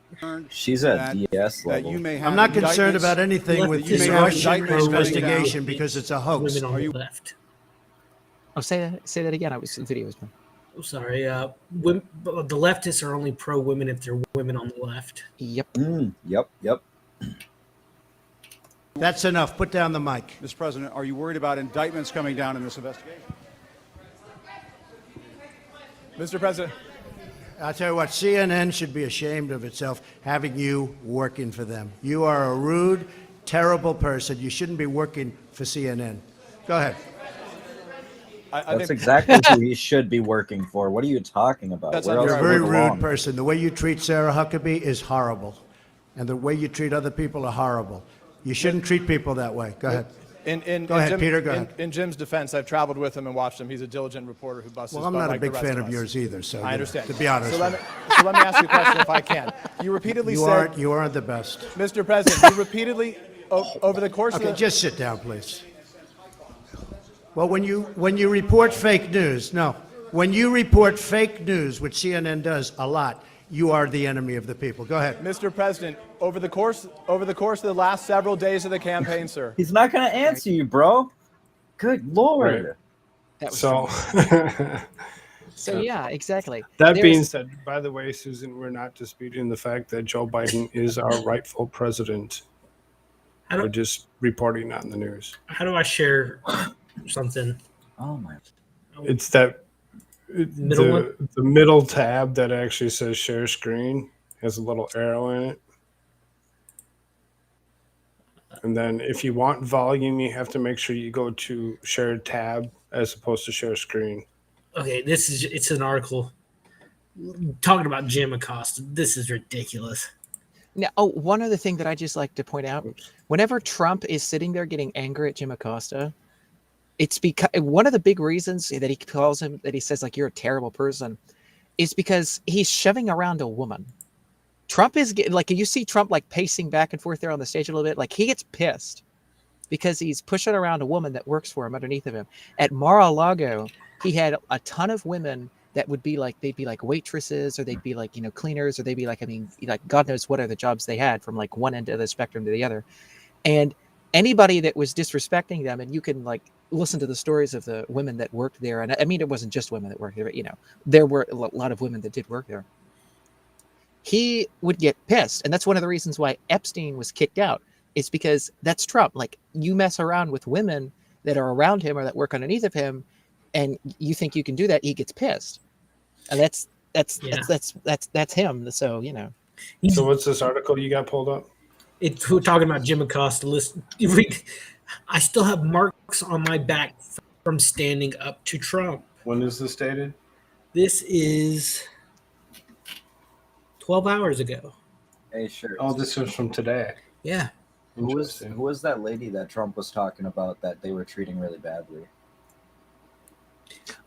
She's at that- DS that level. you may have I'm not concerned indictments- about anything with you this may have Russian indictments coming investigation down. because it's a hoax. Women on Are the you- left. Oh, say that again. The video was. Oh, sorry. The leftists are only pro women if they're women on the left. Yep. Yep. That's enough. Put down the mic. Mr. President, are you worried about indictments coming down in this investigation? Mr. President. I'll tell you what, CNN should be ashamed of itself having you working for them. You are a rude, terrible person. You shouldn't be working for CNN. Go ahead. That's exactly who he should be working for. What are you talking about? Where else You're a would very he rude belong? person. The way you treat Sarah Huckabee is horrible. And the way you treat other people are horrible. You shouldn't treat people that way. Go ahead. Go ahead, Peter, go ahead. In Jim's defense, I've traveled with him and watched him. He's a diligent reporter who busts Well, his I'm butt not a like the big rest fan of of us. yours either, so I understand. to be honest So with let me ask you a question if I can. You repeatedly said, you aren't the best. Mr. President, you repeatedly, over the course Okay, of the... just sit down, please. Well, when you report fake news, when you report fake news, which CNN does a lot, you are the enemy of the people. Go ahead. Mr. President, over the course of the last several days of the campaign, sir. He's not going to answer you, bro. Good Lord. That was So, So yeah, exactly. that being There's- said, by the way, Susan, we're not disputing the fact that Joe Biden is our rightful president. We're just reporting on the news. How do I share something? Oh my! It's that Middle one? the middle tab that actually says share screen has a little arrow in it. And then if you want volume, you have to make sure you go to share tab as opposed to share screen. Okay, it's an article talking about Jim Acosta. This is ridiculous. Now, one other thing that I just like to point out: whenever Trump is sitting there getting angry at Jim Acosta, it's because one of the big reasons that he calls him, that he says like you're a terrible person, is because he's shoving around a woman. Trump is like, you see Trump like pacing back and forth there on the stage a little bit, like he gets pissed because he's pushing around a woman that works for him underneath of him. At Mar-a-Lago, he had a ton of women that would be like, they'd be like waitresses, or they'd be like, cleaners, or they'd be like, I mean, like God knows what other jobs they had, from like one end of the spectrum to the other. And anybody that was disrespecting them, and you can like listen to the stories of the women that worked there. And I mean, it wasn't just women that worked there, but, there were a lot of women that did work there. He would get pissed. And that's one of the reasons why Epstein was kicked out. It's because that's Trump. Like, you mess around with women that are around him or that work underneath of him, and you think you can do that, he gets pissed. And that's him. So, So what's this article you got pulled up? We're talking about Jim Acosta. Listen, I still have marks on my back from standing up to Trump. When is this dated? This is 12 hours ago. Hey, sure. Oh, this was from today. Yeah. Who was that lady that Trump was talking about that they were treating really badly?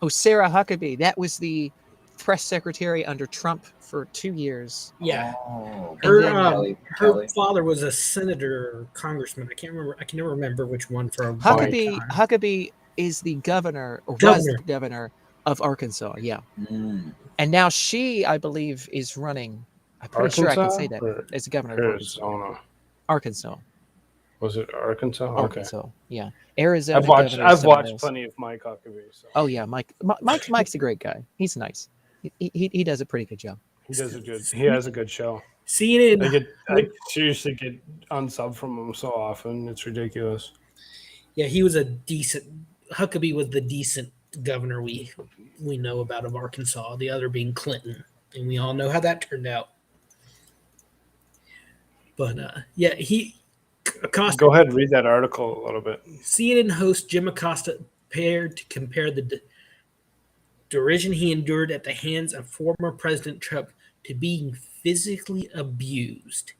Oh, Sarah Huckabee. That was the press secretary under Trump for 2 years. Yeah. Oh, her father was a senator or congressman. I can't remember. I can never remember which one for a Huckabee is the governor, or was the governor of Arkansas. Yeah. Mm. And now she, I believe, is running. I'm pretty sure I can say that as governor of Arizona. Arkansas. Was it Arkansas? Arkansas. Okay. Yeah. Arizona. I've watched plenty of Mike Huckabee. So. Oh yeah, Mike's a great guy. He's nice. He does a pretty good job. He has a good show. CNN. I seriously get unsub from him so often. It's ridiculous. Yeah, he was Huckabee was the decent governor we know about of Arkansas, the other being Clinton. And we all know how that turned out. But Acosta. Go ahead and read that article a little bit. CNN host Jim Acosta prepared to compare the derision he endured at the hands of former President Trump to being physically abused.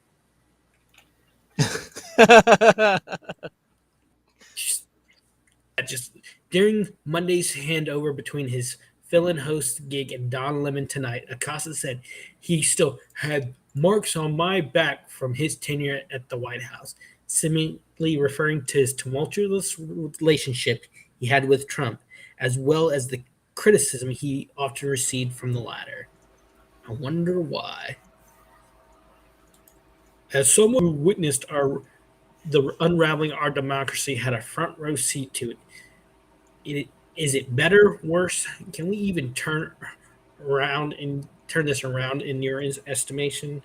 Just during Monday's handover between his fill-in host gig and Don Lemon tonight, Acosta said he still had marks on my back from his tenure at the White House, seemingly referring to his tumultuous relationship he had with Trump, as well as the criticism he often received from the latter. I wonder why. As someone who witnessed the unraveling of our democracy, had a front row seat to it. Is it better, worse? Can we even turn this around in your estimation?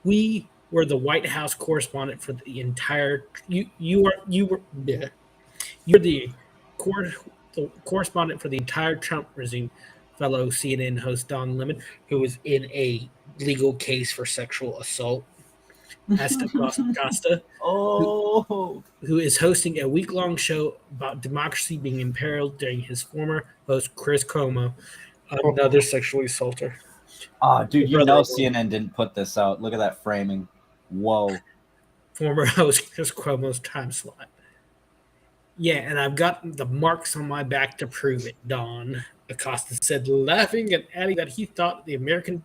We were the White House correspondent for the entire. You're the correspondent for the entire Trump regime. Fellow CNN host Don Lemon, who was in a legal case for sexual assault, asked Acosta, who is hosting a week-long show about democracy being imperiled during his former host Chris Cuomo, another sexually assaulter. Oh, dude, CNN didn't put this out. Look at that framing. Whoa. Former host Chris Cuomo's time slot. Yeah, and I've got the marks on my back to prove it, Don, Acosta said, laughing and adding that he thought the American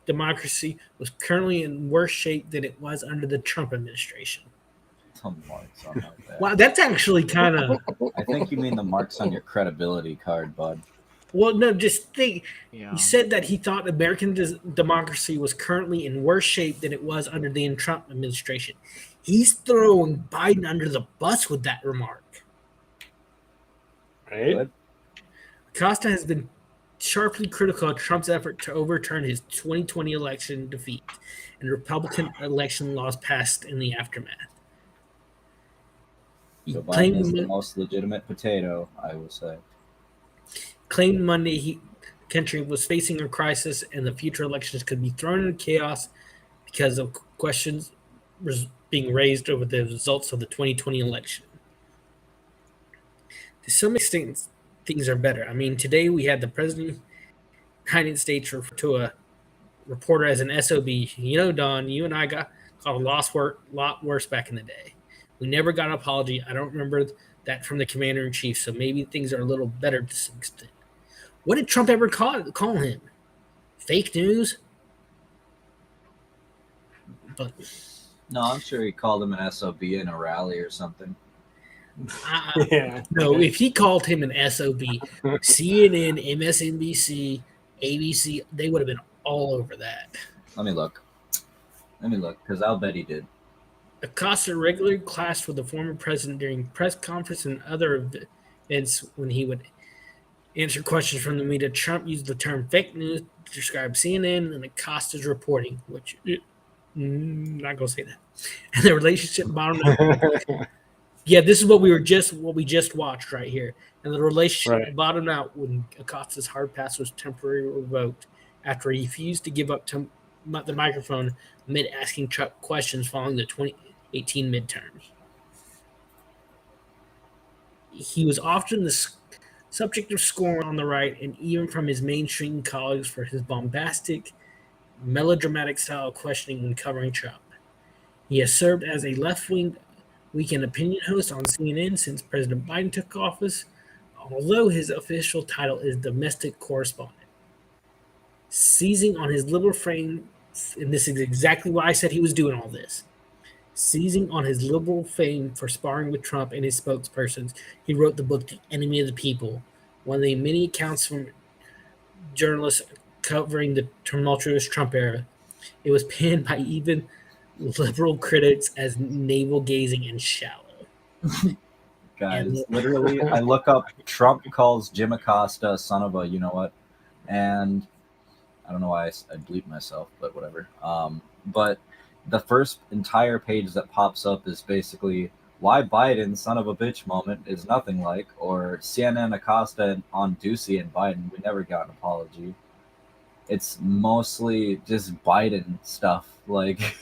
democracy was currently in worse shape than it was under the Trump administration. Marks on my back. Wow, that's actually kind of... I think you mean the marks on your credibility card, bud. Well, no, just think. Yeah. He said that he thought American democracy was currently in worse shape than it was under the Trump administration. He's throwing Biden under the bus with that remark. Right? Acosta has been sharply critical of Trump's effort to overturn his 2020 election defeat and Republican election laws passed in the aftermath. Joe Biden is the most legitimate potato, I will say. Claimed Monday the country was facing a crisis and the future elections could be thrown into chaos because of questions being raised over the results of the 2020 election. To some extent, things are better. I mean, today we had the President of the United States refer to a reporter as an SOB. You know, Don, you and I got called a lot worse back in the day. We never got an apology. I don't remember that from the commander in chief. So maybe things are a little better to some extent. What did Trump ever call him? Fake news? But No, I'm sure he called him an SOB in a rally or something. Yeah. no, if he called him an SOB, CNN, MSNBC, ABC, they would have been all over that. Let me look, because I'll bet he did. Acosta regularly clashed with the former president during press conference and other events when he would answer questions from the media. Trump used the term fake news to describe CNN and Acosta's reporting, which not gonna say that. And the relationship bottomed out. Yeah, this is what we just watched right here. And the relationship bottomed out when Acosta's hard pass was temporarily revoked after he refused to give up the microphone amid asking Trump questions following the 2018 midterms. He was often the subject of scorn on the right and even from his mainstream colleagues for his bombastic, melodramatic style of questioning when covering Trump. He has served as a left-wing weekend opinion host on CNN since President Biden took office, although his official title is domestic correspondent. Seizing on his liberal fame, and this is exactly why I said he was doing all this. Seizing on his liberal fame for sparring with Trump and his spokespersons, he wrote the book The Enemy of the People, one of the many accounts from journalists covering the tumultuous Trump era. It was panned by even liberal critics as navel-gazing and shallow. Guys, literally, I look up Trump calls Jim Acosta a son of a you-know-what, and I don't know why I bleeped myself, but whatever. But the first entire page that pops up is basically why Biden, son of a bitch moment, is nothing like, or CNN Acosta on Doocy and Biden, we never got an apology. It's mostly just Biden stuff, like...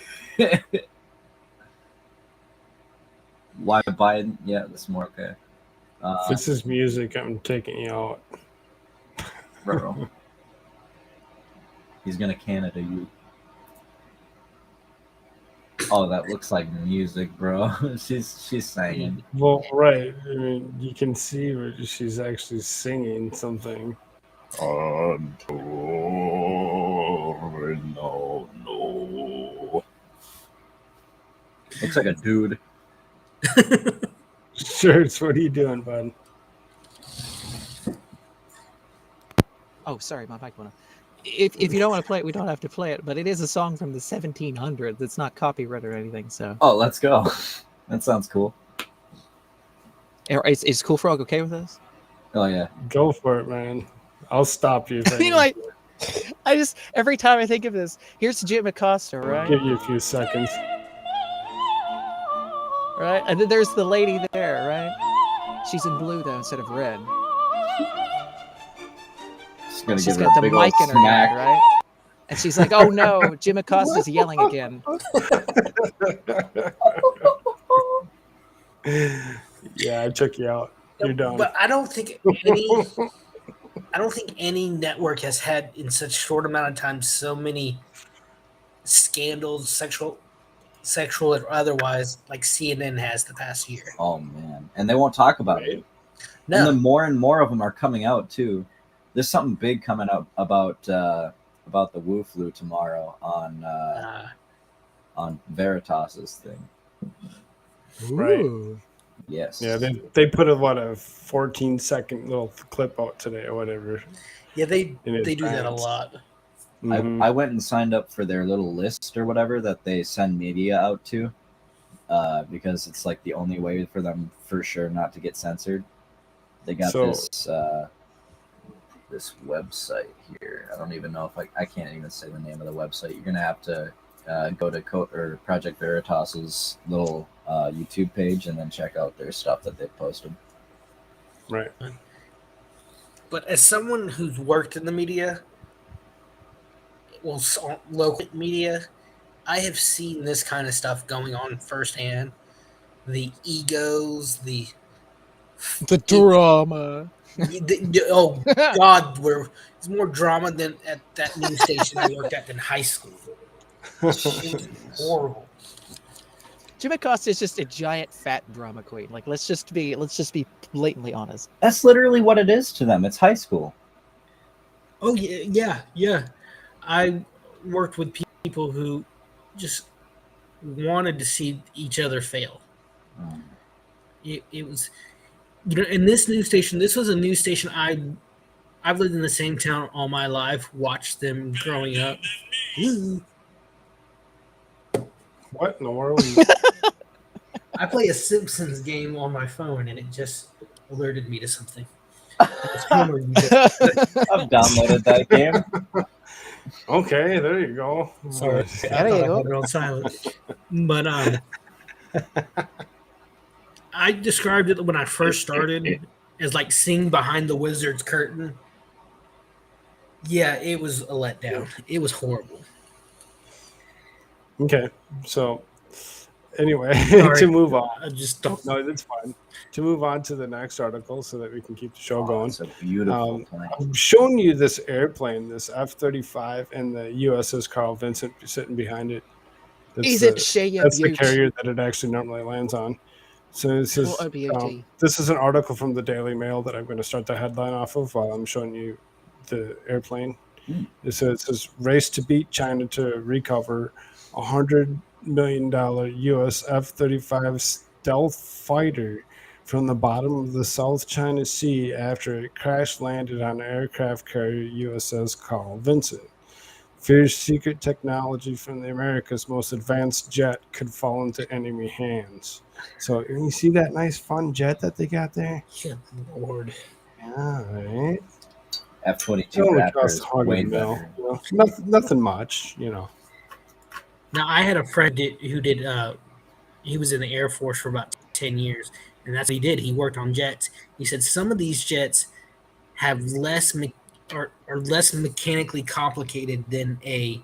Why Biden? Yeah, that's more okay. If this is music, I'm taking you out. Bro. He's gonna Canada you. Oh, that looks like music, bro. she's singing. Well, right. I mean, you can see where she's actually singing something. No. Looks like a dude. Shirts, what are you doing, bud? Oh, sorry, my mic went off. If you don't want to play it, we don't have to play it, but it is a song from the 1700s. It's not copyright or anything, so. Oh, let's go. That sounds cool. Is Koolfrogg okay with this? Oh, yeah. Go for it, man. I'll stop you. You know, I just, every time I think of this, here's Jim Acosta, right? I'll give you a few seconds. Right? And then there's the lady there, right? She's in blue, though, instead of red. She's got the mic in her hand, right? And she's like, oh no, Jim Acosta's yelling again. Yeah, I took you out. You're done. But I don't think any network has had in such short amount of time so many scandals, sexual or otherwise, like CNN has the past year. Oh man, and they won't talk about it. No. And then more and more of them are coming out too. There's something big coming up about the Wu flu tomorrow on Veritas's thing. Right. Yes. Yeah, they put a 14-second little clip out today or whatever. Yeah, they do that a lot. Mm-hmm. I went and signed up for their little list or whatever that they send media out to, because it's like the only way for them for sure not to get censored. They got this website here. I don't even know if I can't even say the name of the website. You're gonna have to go to Project Veritas's little YouTube page and then check out their stuff that they've posted. Right. But as someone who's worked in the media, local media, I have seen this kind of stuff going on firsthand. The egos, the drama. Oh God, it's more drama than at that news station I worked at in high school. It was horrible. Jim Acosta is just a giant fat drama queen. Like, let's just be blatantly honest. That's literally what it is to them. It's high school. Oh yeah. I worked with people who just wanted to see each other fail. It was, in this news station. This was a news station I've lived in the same town all my life. Watched them growing up. Ooh. What in the world? I play a Simpsons game on my phone, and it just alerted me to something. I've downloaded that game. Okay, there you go. Sorry, I thought I had it on silent. But I described it when I first started as like seeing behind the wizard's curtain. Yeah, it was a letdown. It was horrible. Okay, so anyway, Sorry, to move on. I just don't. No, that's fine. To move on to the next article so that we can keep the show going. It's a beautiful plane. I'm showing you this airplane, this F-35, and the USS Carl Vinson sitting behind it. Is it Shea That's the Butte? carrier that it actually normally lands on. So this is, this is an article from the Daily Mail that I'm going to start the headline off of while I'm showing you the airplane. It says, race to beat China to recover $100 million U.S. F-35 stealth fighter from the bottom of the South China Sea after it crash landed on aircraft carrier USS Carl Vinson. Fears secret technology from the America's most advanced jet could fall into enemy hands. So you see that nice fun jet that they got there? Good Lord. All right. F-22 Raptor is way better. You know, nothing much, you know. Now, I had a friend who did, he was in the Air Force for about 10 years, and that's what he did. He worked on jets. He said some of these jets have are less mechanically complicated than a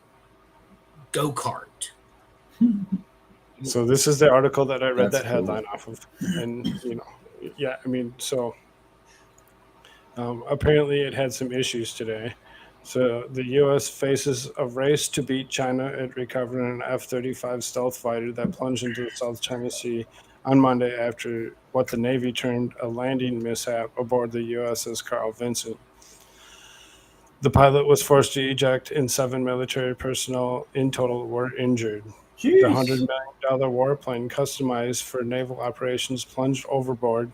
go-kart. So this is the article that I read that headline off of. And, you know, yeah, I mean, so apparently it had some issues today. So the U.S. faces a race to beat China at recovering an F-35 stealth fighter that plunged into the South China Sea on Monday after what the Navy termed a landing mishap aboard the USS Carl Vinson. The pilot was forced to eject and 7 military personnel in total were injured. Jeez. The $100 million warplane customized for naval operations plunged overboard,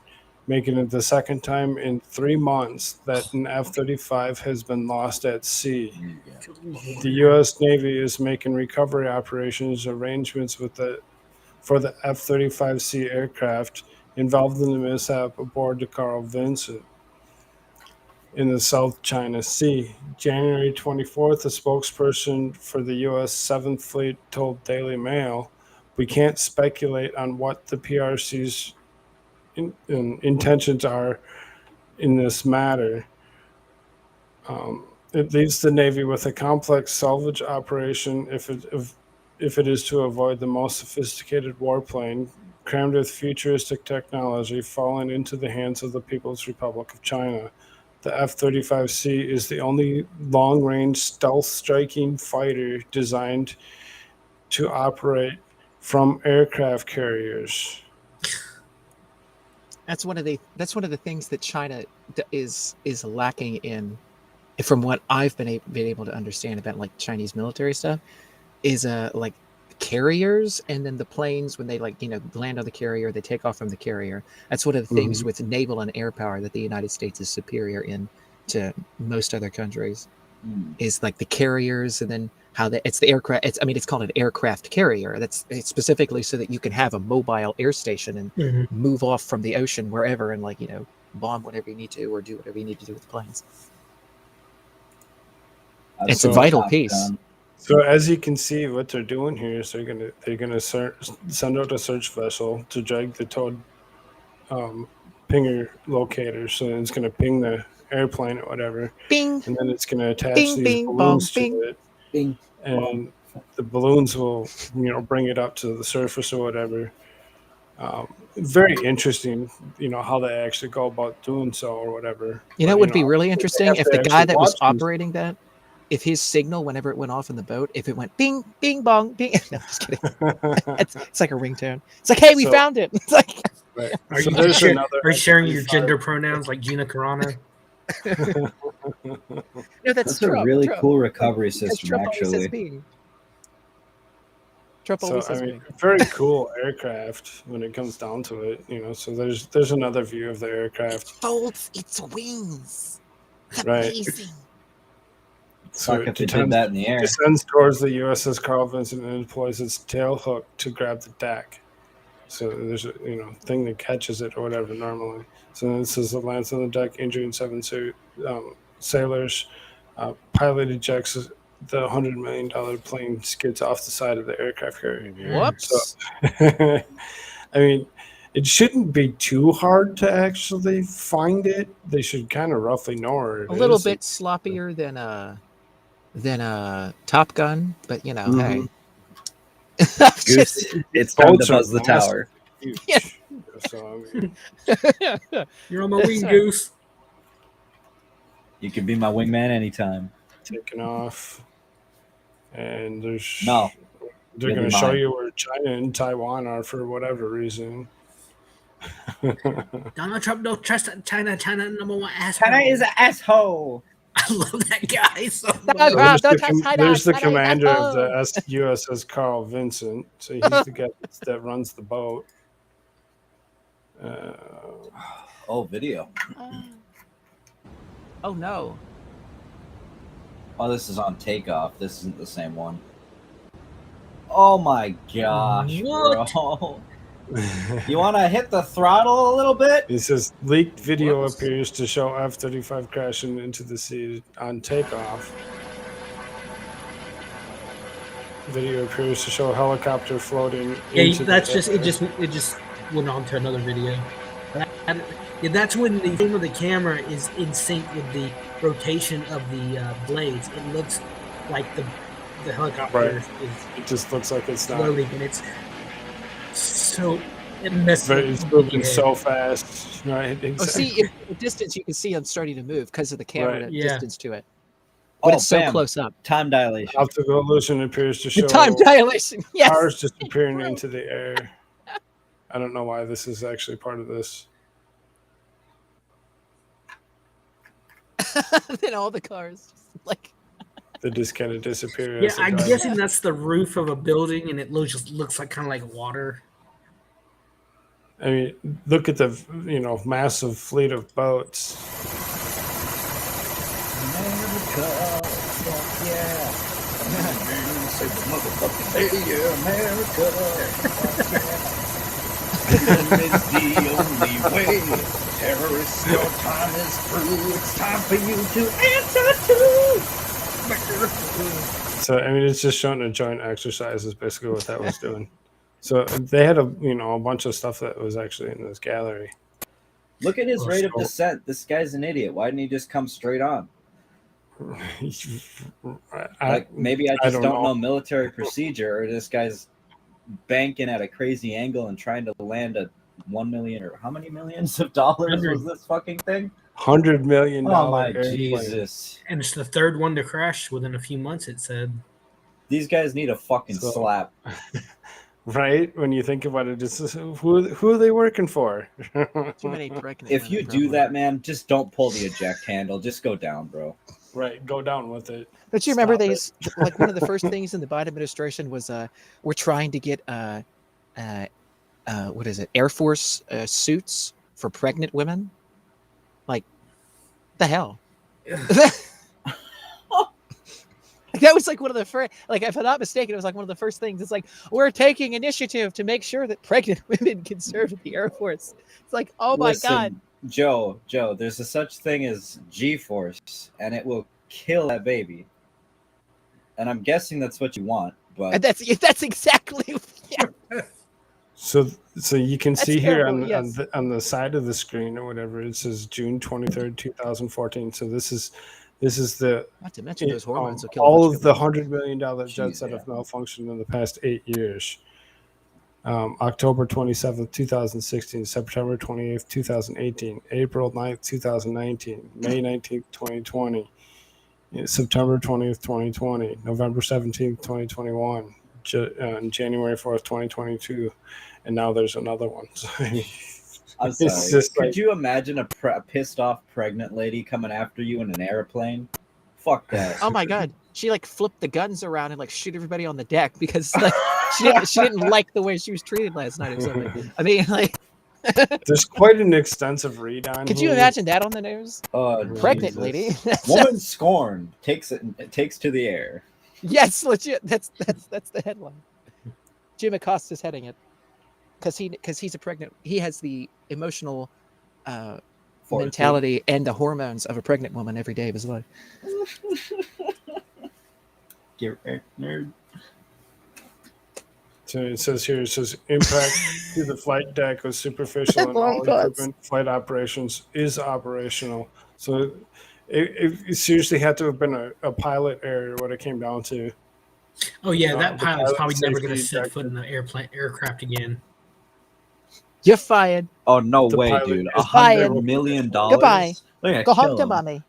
making it the second time in 3 months that an F-35 has been lost at sea. The U.S. Navy is making recovery operations arrangements for the F-35C aircraft involved in the mishap aboard the Carl Vinson in the South China Sea. January 24th, a spokesperson for the U.S. 7th Fleet told Daily Mail, "We can't speculate on what the PRC's intentions are in this matter. It leaves the Navy with a complex salvage operation if it is to avoid the most sophisticated warplane crammed with futuristic technology falling into the hands of the People's Republic of China. The F-35C is the only long-range stealth striking fighter designed to operate from aircraft carriers." That's one of the things that China is lacking in, from what I've been able to understand about like Chinese military stuff, is like carriers, and then the planes when they land on the carrier, they take off from the carrier. That's one of the things with naval and air power that the United States is superior in to most other countries. Is like the carriers, and then how it's the aircraft. It's called an aircraft carrier. It's specifically so that you can have a mobile air station and move off from the ocean wherever and bomb whatever you need to or do whatever you need to do with the planes. It's a vital piece. So as you can see, what they're doing here is they're gonna send out a search vessel to drag the towed pinger locator. So it's gonna ping the airplane or whatever, Bing, and then it's gonna attach bing, these bing, balloons bong, to it, bing, and the balloons will bring it up to the surface or whatever. Very interesting, how they actually go about doing so or whatever. It would be really interesting if the guy that was operating that if his signal, whenever it went off in the boat, if it went bing, bing, bong, bing. No, I'm just kidding. It's like a ringtone. It's like, hey, we found it. It's like, right. Are So you there's share, another are you sharing your F-35. gender pronouns like Gina Carano? no, that's a Trump. really Trump. cool recovery Because system, Trump always says actually. bing. Trump So always I says mean, bing. very cool aircraft when it comes down to it. So there's another view of the aircraft. Folds its wings. It's Right. amazing. So Fuck if it did that in the air. descends towards the USS Carl Vinson and employs its tail hook to grab the deck. So there's a thing that catches it or whatever normally. So then it says it lands on the deck, injuring 7 sailors. Pilot ejects the $100 million plane, skids off the side of the aircraft carrier. Whoops. So, I mean, it shouldn't be too hard to actually find it. They should kind of roughly know where it is. A little bit sloppier than Top Gun, but hey. Goose, it's time to buzz the tower. Yeah. So, I mean, You're on my wing, Goose. You can be my wingman anytime. taking off, and they're No, going you'll to be show mine. you where China and Taiwan are for whatever reason. Donald Trump don't trust China. China number one asshole. China is an asshole. I love that guy so much. There's the commander of the USS Carl Vinson. So he's the guy that runs the boat. Video. Oh no. Oh, this is on takeoff. This isn't the same one. Oh my gosh, What? bro. You want to hit the throttle a little bit? It says leaked video appears to show F-35 crashing into the sea on takeoff. Video appears to show a helicopter floating. Yeah, into that's the just air. it just went on to another video. That's when the frame of the camera is in sync with the rotation of the blades. It looks like the helicopter Right. is It just looks like it's not. floating, and it's so it messes But with it's your moving head. so fast, right? Exactly. Oh, see, in the distance you can see I'm starting to move because of the camera Right. Yeah. distance to it. But it's so bam. close up. Time dilation. Optical illusion appears to The show time dilation. Yes. cars disappearing into the air. I don't know why this is actually part of this. Then all the cars like They just kind of disappear. Yeah, as they I'm drive. guessing that's the roof of a building, and it looks like kind of like water. I mean, look at the massive fleet of boats. America, fuck yeah. Say the motherfucking hey, yeah, America. Fuck yeah. It's the only way. Terrorists, your time is through. It's time for you to answer to. So I mean, it's just showing a joint exercise is basically what that was doing. So they had a bunch of stuff that was actually in this gallery. Look at his rate of So- descent. This guy's an idiot. Why didn't he just come straight on? Like maybe I just don't know military procedure, or this guy's banking at a crazy angle and trying to land a 1 million or how many millions of dollars was this fucking thing? $100 million. Oh my airplane. Jesus! And it's the third one to crash within a few months, it said. These guys need a fucking So- slap. Right? When you think about it, it's who are they working for? too many pregnant. If you women, do probably. that, man, just don't pull the eject handle. Just go down, bro. Right, go down with it. Don't you remember Stop it. like one of the first things in the Biden administration was we're trying to get what is it, Air Force suits for pregnant women? Like the hell. That was like one of the first, like if I'm not mistaken, it was like one of the first things. It's like, we're taking initiative to make sure that pregnant women can serve in the Air Force. It's like, oh my Listen, God. Joe, there's a such thing as G-force, and it will kill that baby. And I'm guessing that's what you want, but And that's exactly, yeah. So you can That's see here terrible, yes. on the side of the screen or whatever, it says June 23rd, 2014. So this is the Not to mention those hormones will kill all a bunch of the people. $100 million jets that have malfunctioned in the past 8 years. October 27th, 2016, September 28th, 2018, April 9th, 2019, May 19th, 2020, September 20th, 2020, November 17th, 2021, January 4th, 2022, and now there's another one. So, I mean, I'm it's sorry. just Could like, you imagine a pissed off pregnant lady coming after you in an airplane? Fuck that. Oh my god, she like flipped the guns around and like shoot everybody on the deck because like she didn't like the way she was treated last night or something. I mean, like, there's quite an extensive read on could here. you imagine that on the news? Oh, Pregnant Jesus. lady. Woman scorned takes to the air. Yes, legit. That's the headline. Jim Acosta's heading it because he's a pregnant. He has the emotional mentality and the hormones of a pregnant woman every day of his life. Nerd. So it says here, impact to the flight deck was superficial and all equipment flight operations is operational. So it seriously had to have been a pilot error what it came down to. Oh yeah, that The pilot's pilot probably never going to safety set foot in the aircraft again. You're fired. Oh no The way, pilot dude! is fired. $100 million. Goodbye. They're gonna Go home kill to him. mommy.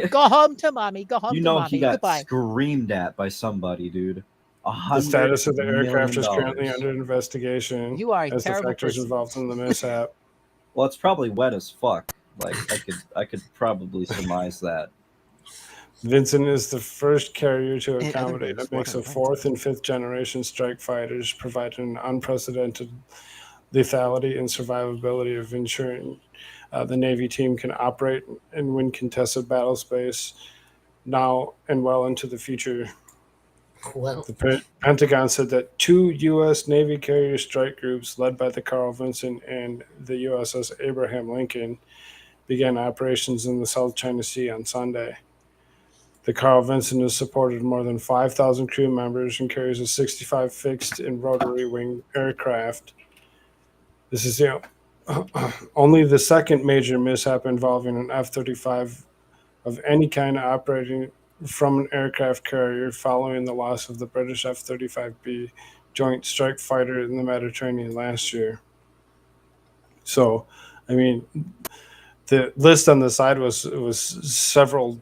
Go home to mommy. Go home You to know mommy. he got Goodbye. screamed at by somebody, dude. The status of the aircraft is $100 currently million. under investigation. You are a as the terrible factors person. involved in the mishap. Well, it's probably wet as fuck. Like I could probably surmise that. Vincent is the first carrier to In other accommodate a news, mix what of event? fourth and fifth generation strike fighters, providing an unprecedented lethality and survivability of ensuring the Navy team can operate and win contested battle space now and well into the future. Well, The Pentagon said that 2 U.S. Navy carrier strike groups led by the Carl Vinson and the USS Abraham Lincoln began operations in the South China Sea on Sunday. The Carl Vinson has supported more than 5,000 crew members and carries a 65 fixed and rotary wing aircraft. This is only the second major mishap involving an F-35 of any kind operating from an aircraft carrier following the loss of the British F-35B Joint Strike Fighter in the Mediterranean last year. So, I mean, the list on the side was several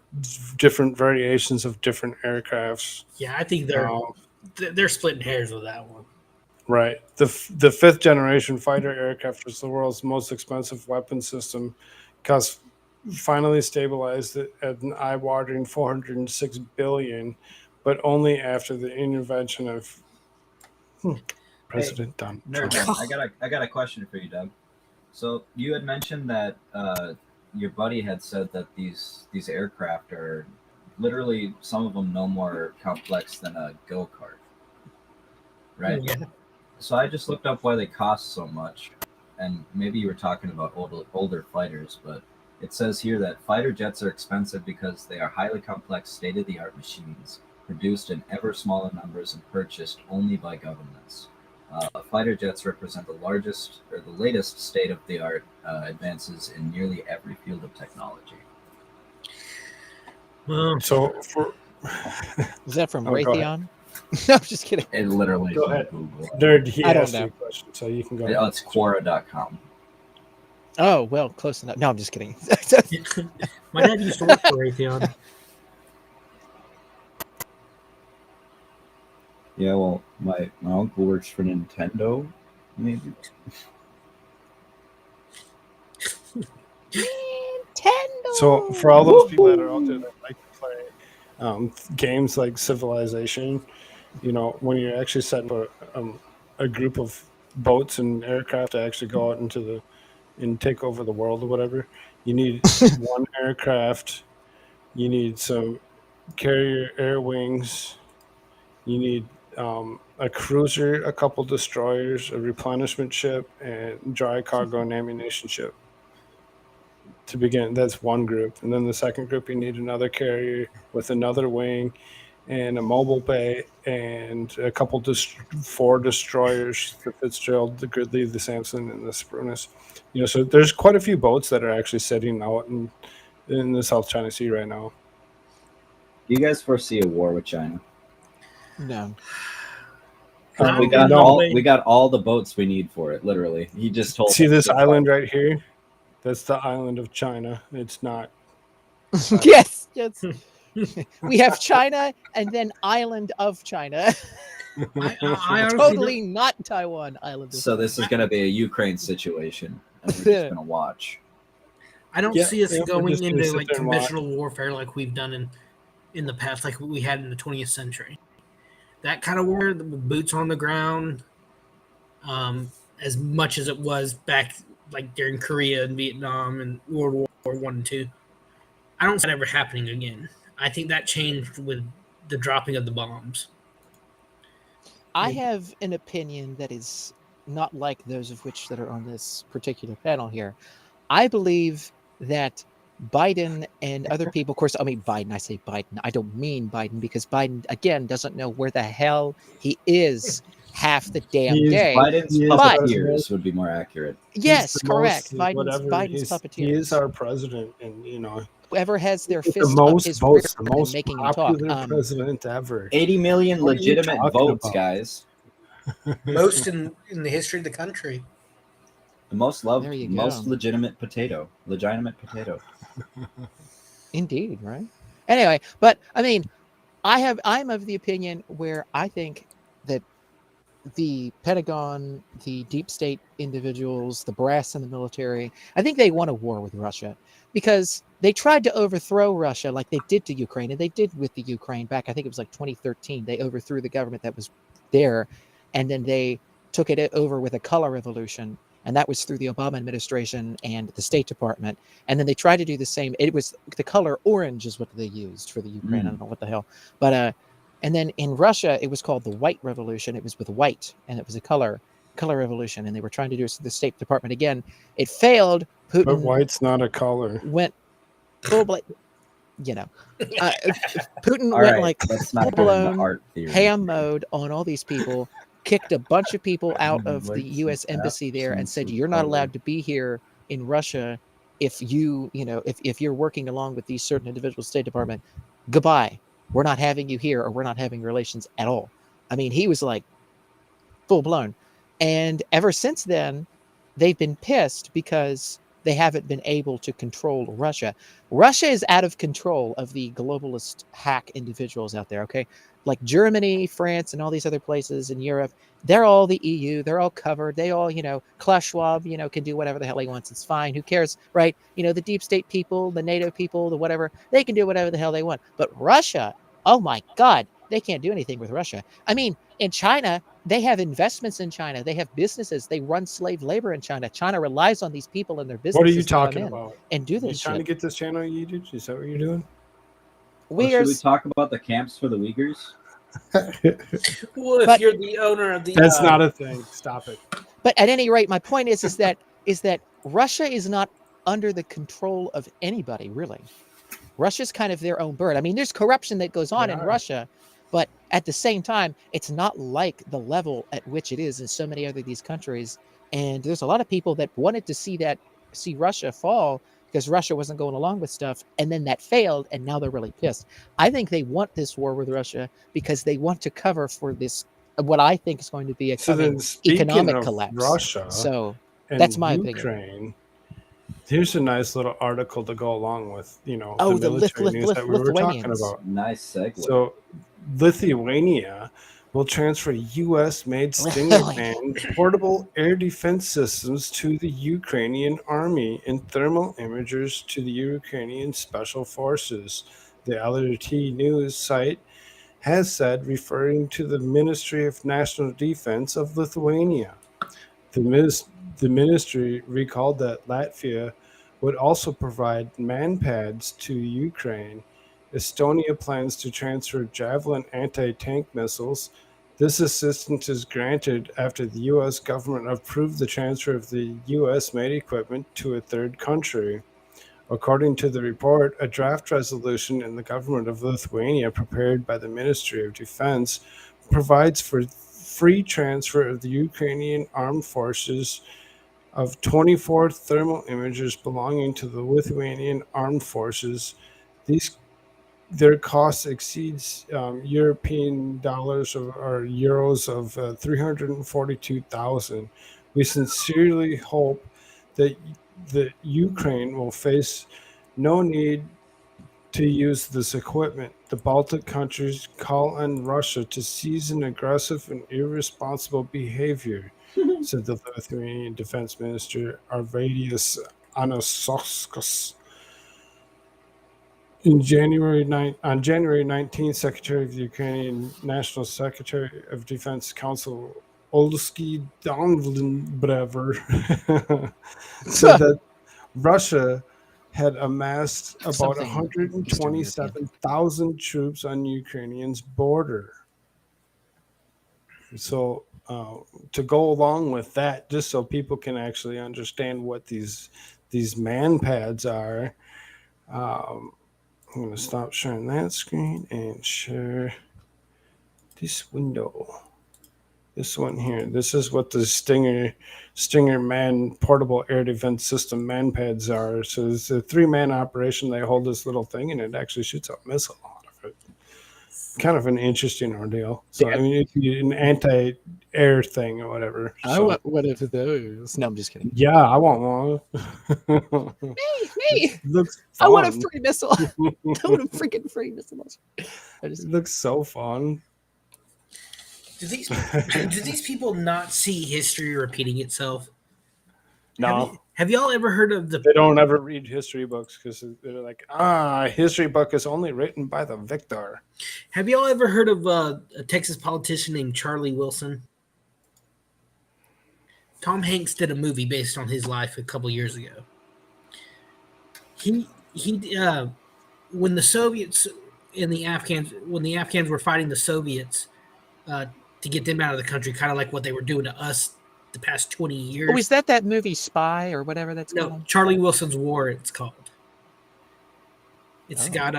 different variations of different aircrafts. yeah, I think they're splitting hairs with that one. Right. The fifth generation fighter aircraft was the world's most expensive weapon system, cost finally stabilized at an eye-watering $406 billion, but only after the intervention of President Donald Trump. Nerd, I got a question for you, Doug. So you had mentioned that your buddy had said that these aircraft are literally, some of them no more complex than a go-kart, right? Yeah. So I just looked up why they cost so much, and maybe you were talking about older fighters, but it says here that fighter jets are expensive because they are highly complex, state-of-the-art machines produced in ever smaller numbers and purchased only by governments. Fighter jets represent the largest or the latest state-of-the-art advances in nearly every field of technology. Well, So for Was that from Oh, go ahead. Raytheon? No, I'm just kidding. It literally Go is on ahead. Google. Nerd, he I don't asked you know. a question, so you can go Oh, ahead. it's Quora.com. Oh, well, close enough. No, I'm just kidding. my dad used to work for Raytheon. Yeah, well, my uncle works for Nintendo, maybe. Nintendo. So for all those people that are out there that like to play games like Civilization, you know, when you're actually setting up a group of boats and aircraft to actually go out and take over the world or whatever, you need one aircraft, you need some carrier air wings, you need a cruiser, a couple destroyers, a replenishment ship, and dry cargo and ammunition ship. To begin, that's one group. And then the second group, you need another carrier with another wing and a mobile bay and a couple, 4 destroyers, the Fitzgerald, the Gridley, the Samson, and the Spruance. You know, so there's quite a few boats that are actually sitting out in the South China Sea right now. Do you guys foresee a war with China? No. We got all the boats we need for it, literally. He just told See us this to island right here? That's the island of China. It's not. Yes. Yes. We have China and then island of China. I honestly Totally not Taiwan island. So this is going to be a Ukraine situation, and we're just going to watch. I don't Yeah, see us yeah, we're going just gonna into sit like there and watch. conventional warfare like we've done in the past, like we had in the 20th century. That kind of war, with boots on the ground, as much as it was back like during Korea and Vietnam and World War One and Two. I don't see that ever happening again. I think that changed with the dropping of the bombs. I have an opinion that is not like those of which that are on this particular panel here. I believe that Biden and other people, of course, I mean Biden, I say Biden. I don't mean Biden because Biden, again, doesn't know where the hell he is half the damn day. Biden's But puppeteers would be more accurate. yes, He's the correct. most- Biden's He puppeteers. is our president, and whoever has their he's fist the up most his votes, rear the and most making him talk. popular president ever. 80 million What are you legitimate talking votes, about? guys. Most in the history of the country. The most loved, There you most go. legitimate potato. Indeed, right? Anyway, but I mean, I'm of the opinion where I think that the Pentagon, the deep state individuals, the brass in the military, I think they want a war with Russia because they tried to overthrow Russia like they did to Ukraine, and they did with the Ukraine back, I think it was like 2013. They overthrew the government that was there, and then they took it over with a color revolution, and that was through the Obama administration and the State Department. And then they tried to do the same. It was the color orange is what they used for the Ukraine. I don't know what the hell, but and then in Russia, it was called the White Revolution. It was with white, and it was a color revolution, and they were trying to do it to the State Department again. It failed. But Putin white's not a color. went full blown, Putin All went right, like let's full not go into blown art theory. ham mode on all these people, kicked a bunch of people out of the U.S. embassy there, and said, "You're not allowed to be here in Russia if if you're working along with these certain individuals, State Department. Goodbye. We're not having you here, or we're not having relations at all." I mean, he was like full blown. And ever since then, they've been pissed because they haven't been able to control Russia. Russia is out of control of the globalist hack individuals out there, okay? Like Germany, France, and all these other places in Europe, they're all the EU. They're all covered. They all, Klaus Schwab, can do whatever the hell he wants. It's fine. Who cares, right? The deep state people, the NATO people, the whatever, they can do whatever the hell they want. But Russia, oh my God, they can't do anything with Russia. I mean, in China, they have investments in China. They have businesses. They run slave labor in China. China relies on these people and their businesses. What are you to come talking in about? and do You this trying to shit. get this channel yeeted? Is that what you're doing? Should we talk about the camps for the Uyghurs? Well, if But- you're the owner of the That's not a thing. Stop it. But at any rate, my point is that Russia is not under the control of anybody, really. Russia's kind of their own bird. I mean, there's corruption that goes on in Russia, but at the same time, it's not like the level at which it is in so many other these countries. And there's a lot of people that wanted to see Russia fall because Russia wasn't going along with stuff, and then that failed, and now they're really pissed. I think they want this war with Russia because they want to cover for this, what I think is going to be a So coming then, speaking economic of collapse. Russia, So and that's my opinion. Ukraine. Here's a nice little article to go along with, Oh, the the military news that we were talking Lithuanians. about. Nice segue. So, Lithuania will transfer U.S.-made Stinger and portable air defense systems to the Ukrainian army and thermal imagers to the Ukrainian special forces. The LRT news site has said, referring to the Ministry of National Defense of Lithuania. The ministry recalled that Latvia would also provide man-pads to Ukraine. Estonia plans to transfer Javelin anti-tank missiles. This assistance is granted after the U.S. government approved the transfer of the U.S.-made equipment to a third country. According to the report, a draft resolution in the government of Lithuania prepared by the Ministry of Defense provides for free transfer of the Ukrainian armed forces of 24 thermal imagers belonging to the Lithuanian armed forces. Their cost exceeds European dollars or euros of 342,000. We sincerely hope that the Ukraine will face no need to use this equipment. The Baltic countries call on Russia to cease an aggressive and irresponsible behavior, said the Lithuanian Defense Minister Arvydis Anušauskas. On January 19th, Secretary of the Ukrainian National Secretary of Defense Council Olsky Donbrever said that Russia had amassed about Something 127,000 troops on Ukrainian's border. So to go along with that, just so people can actually understand what these man pads are, I'm going to stop sharing that screen and share this window. This one here. This is what the Stinger Man portable air defense system man pads are. So it's a 3-man operation. They hold this little thing and it actually shoots a missile out of it. Kind of an interesting ordeal. So I mean, it'd be an anti-air thing or whatever. I want one of those. No, I'm just kidding. Yeah, I want one. Me. Looks I want a fun. free missile. I want a freaking free missile. It looks so fun. Do these people not see history repeating itself? No. Have y'all ever heard of the? They don't ever read history books because they're like, a history book is only written by the victor. Have y'all ever heard of a Texas politician named Charlie Wilson? Tom Hanks did a movie based on his life a couple years ago. He when the Soviets and the Afghans were fighting the Soviets to get them out of the country, kind of like what they were doing to us the past 20 years. Oh, is that movie Spy or whatever that's No, called? Charlie Wilson's War, it's called. It's got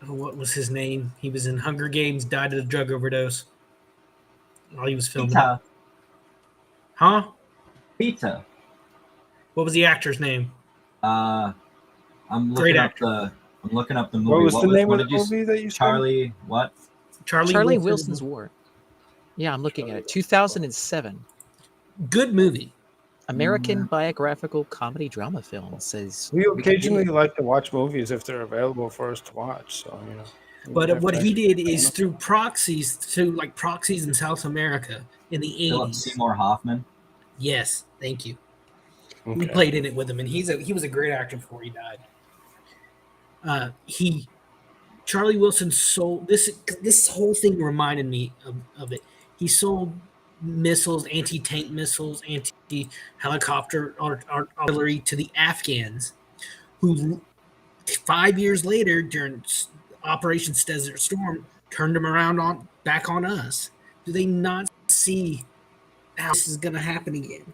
what was his name? He was in Hunger Games, died of a drug overdose while he was filming. Peter. Huh? Peter. What was the actor's name? I'm Great looking up actor. the movie. What was the name of the did you movie that you said? Charlie what? Charlie Wilson's War. Yeah, I'm looking at it. 2007. Good movie. American biographical comedy drama film, says. We occasionally like to watch movies if they're available for us to watch. So But what he did is through proxies, in South America in the 80s. Philip Seymour Hoffman. Yes, thank you. Okay. We played in it with him, and he was a great actor before he died. Charlie Wilson sold this whole thing reminded me of it. He sold missiles, anti-tank missiles, anti-helicopter artillery to the Afghans, who 5 years later during Operation Desert Storm turned them around back on us. Do they not see how this is going to happen again?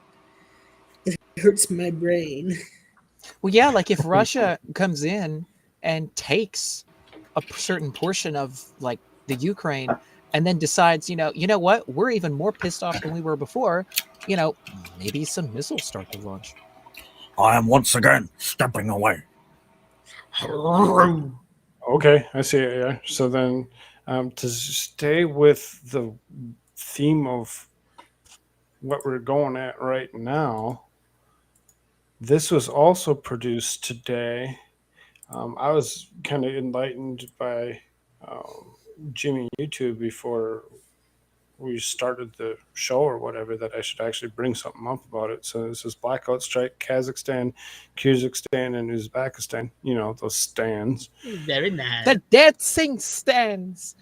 It hurts my brain. Well, yeah, like if Russia comes in and takes a certain portion of like the Ukraine and then decides, you know what, we're even more pissed off than we were before, maybe some missiles start to launch. I am once again stepping away. Okay, I see it. Yeah. So then, to stay with the theme of what we're going at right now, this was also produced today. I was kind of enlightened by Jimmy YouTube before we started the show or whatever that I should actually bring something up about it. So this is Blackout Strike, Kazakhstan, Kyrgyzstan, and Uzbekistan. Those stands. Very nice. The dancing stands.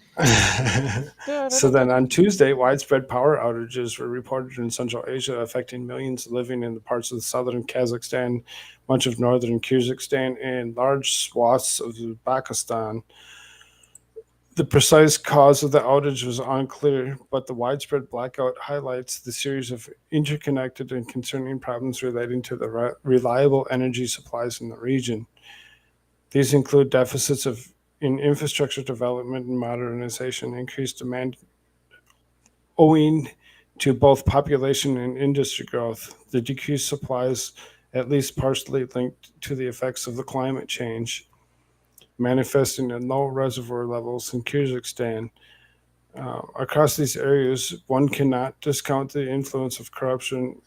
So then on Tuesday, widespread power outages were reported in Central Asia, affecting millions living in the parts of southern Kazakhstan, much of northern Kyrgyzstan, and large swaths of Uzbekistan. The precise cause of the outage was unclear, but the widespread blackout highlights the series of interconnected and concerning problems relating to the reliable energy supplies in the region. These include deficits in infrastructure development and modernization, increased demand owing to both population and industry growth, the decreased supplies at least partially linked to the effects of the climate change, manifesting in low reservoir levels in Kyrgyzstan. Across these areas, one cannot discount the influence of corruption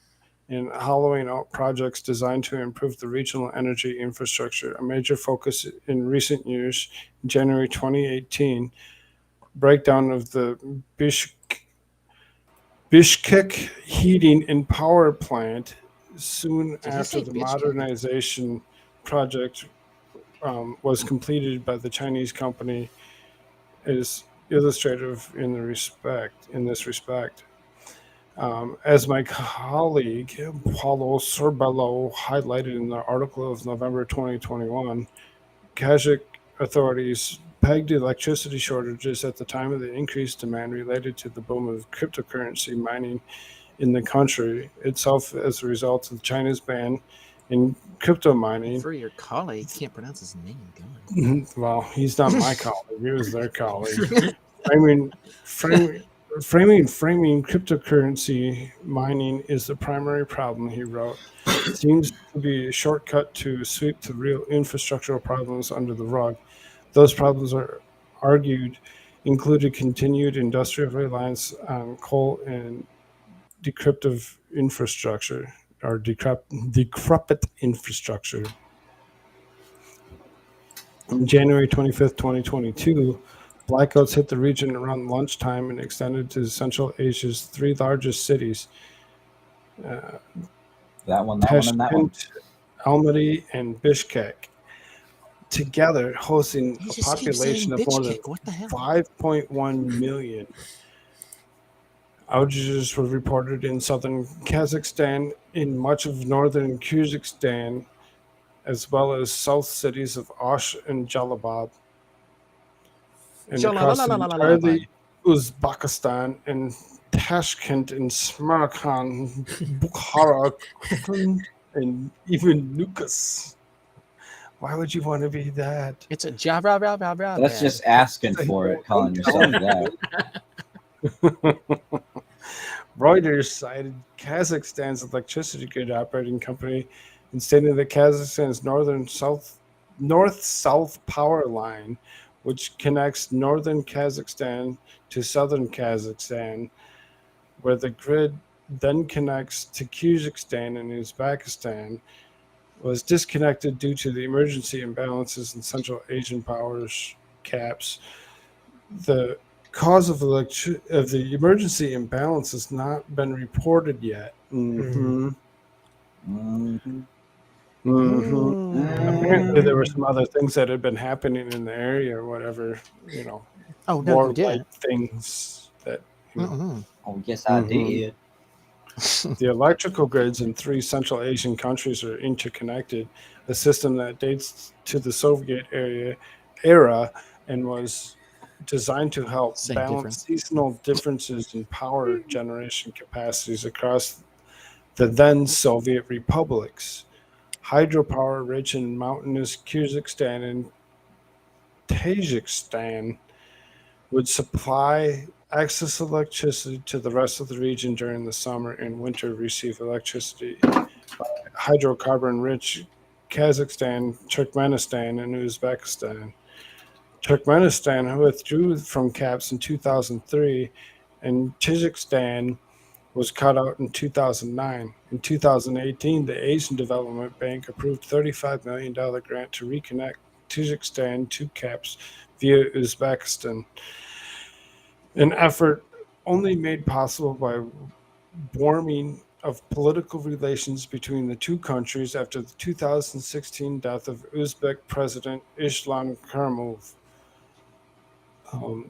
in hollowing out projects designed to improve the regional energy infrastructure. A major focus in recent years, in January 2018, breakdown of the Bishkek heating and power plant soon Did he after say the Bishkek? modernization project was completed by the Chinese company is illustrative in this respect. As my colleague Paulo Cerbello highlighted in the article of November 2021, Kazakh authorities pegged electricity shortages at the time of the increased demand related to the boom of cryptocurrency mining in the country itself as a result of China's ban in crypto mining. For your colleague, can't pronounce his name. God. Well, he's not my colleague. He was their colleague. Framing cryptocurrency mining is the primary problem, he wrote. Seems to be a shortcut to sweep the real infrastructural problems under the rug. Those problems are argued included continued industrial reliance on coal and decrepit infrastructure or decrepit infrastructure. On January 25th, 2022, blackouts hit the region around lunchtime and extended to Central Asia's three largest cities, That one, and that one. Tashkent, Almaty, and Bishkek, together hosting He a just keeps population saying of more than Bitchkick. What the hell? 5.1 million. Outages were reported in southern Kazakhstan, in much of northern Kyrgyzstan, as well as south cities of Osh and Jalabad, and across entirely Uzbekistan and Tashkent and Samarkand, Bukhara, and even Nukus. Why would you want to be that? It's a job. That's just asking for it, calling yourself that. Reuters cited Kazakhstan's electricity grid operating company and stated that Kazakhstan's north-south power line, which connects northern Kazakhstan to southern Kazakhstan, where the grid then connects to Kyrgyzstan and Uzbekistan, was disconnected due to the emergency imbalances in Central Asian powers caps. The cause of the emergency imbalance has not been reported yet. Apparently, there were some other things that had been happening in the area, or whatever. Oh, no, more you did. light things that. Oh, yes, I did. The electrical grids in three Central Asian countries are interconnected, a system that dates to the Soviet era and was designed to help balance seasonal differences in power generation capacities across the then Soviet republics. Hydropower rich in mountainous Kyrgyzstan and Tajikistan would supply excess electricity to the rest of the region during the summer and winter, receive electricity by hydrocarbon-rich Kazakhstan, Turkmenistan, and Uzbekistan. Turkmenistan withdrew from caps in 2003, and Tajikistan was cut out in 2009. In 2018, the Asian Development Bank approved $35 million grant to reconnect Tajikistan to caps via Uzbekistan, an effort only made possible by warming of political relations between the two countries after the 2016 death of Uzbek President Islam Karimov.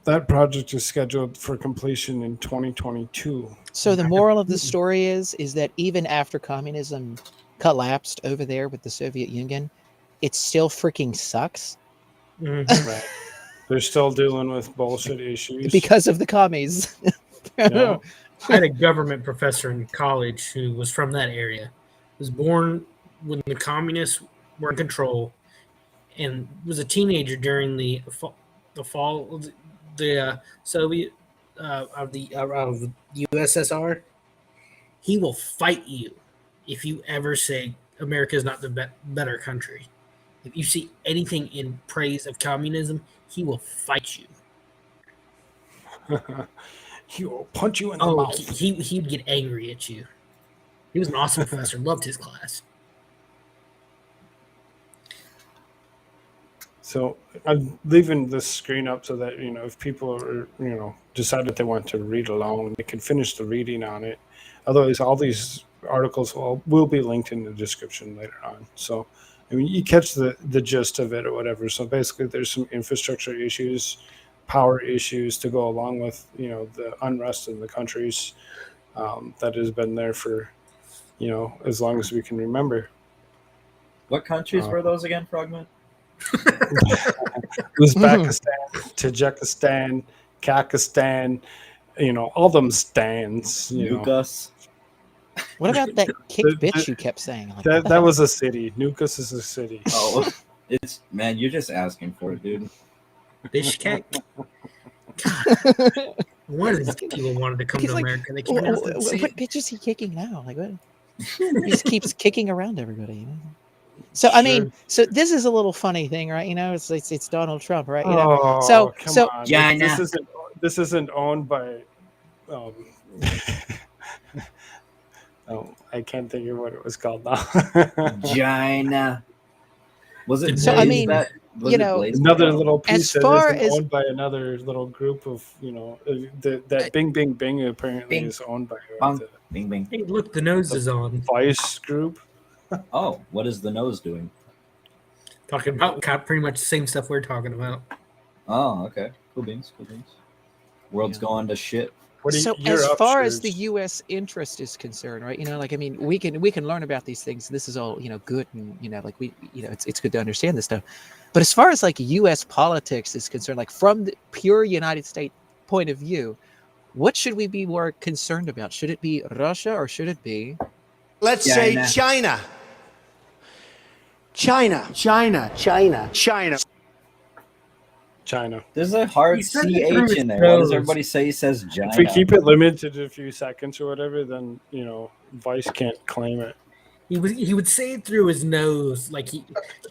That project is scheduled for completion in 2022. So the moral of the story is that even after communism collapsed over there with the Soviet Union, it still freaking sucks. Right. They're still dealing with bullshit issues because of the commies. Yeah. I had a government professor in college who was from that area. Was born when the communists were in control, and was a teenager during the fall of the Soviet of the USSR. He will fight you if you ever say America is not the better country. If you see anything in praise of communism, he will fight you. He will punch you in the mouth. He'd get angry at you. He was an awesome professor. Loved his class. So I'm leaving this screen up so that, if people are, decide that they want to read along, they can finish the reading on it. Otherwise, all these articles will be linked in the description later on. So, you catch the gist of it or whatever. So basically, there's some infrastructure issues, power issues to go along with, the unrest in the countries that has been there for, as long as we can remember. What countries were those again, Frogman? Uzbekistan, Tajikistan, Kakistan, all them stands. Nukas. What about that kick bitch you kept saying? Like, that was a city. Nukas is a city. Oh, man, you're just asking for it, dude. Bishkek. One of these people wanted to come to America. They can't. What bitch is he kicking now? Like what? He just keeps kicking around everybody. So I mean, so this is a little funny thing, right? It's Donald Trump, right? Oh, come on. China. This isn't owned by. I can't think of what it was called now. China. Was it? So I mean, another little piece as far that as owned by another little group of that Bing Bing Bing apparently is owned by Bing Bing. Hey, look, the nose is on. Vice Group. Oh, what is the nose doing? Talking about pretty much the same stuff we're talking about. Oh, okay. Cool beans. World's going to shit. So as far as the U.S. interest is concerned, right? we can learn about these things. This is all good, and it's good to understand this stuff. But as far as like U.S. politics is concerned, like from the pure United States point of view, what should we be more concerned about? Should it be Russia or should it be? Let's say China. China. There's a hard CH in there. Why does everybody say he says China? If we keep it limited to a few seconds or whatever, then Vice can't claim it. He would say it through his nose, like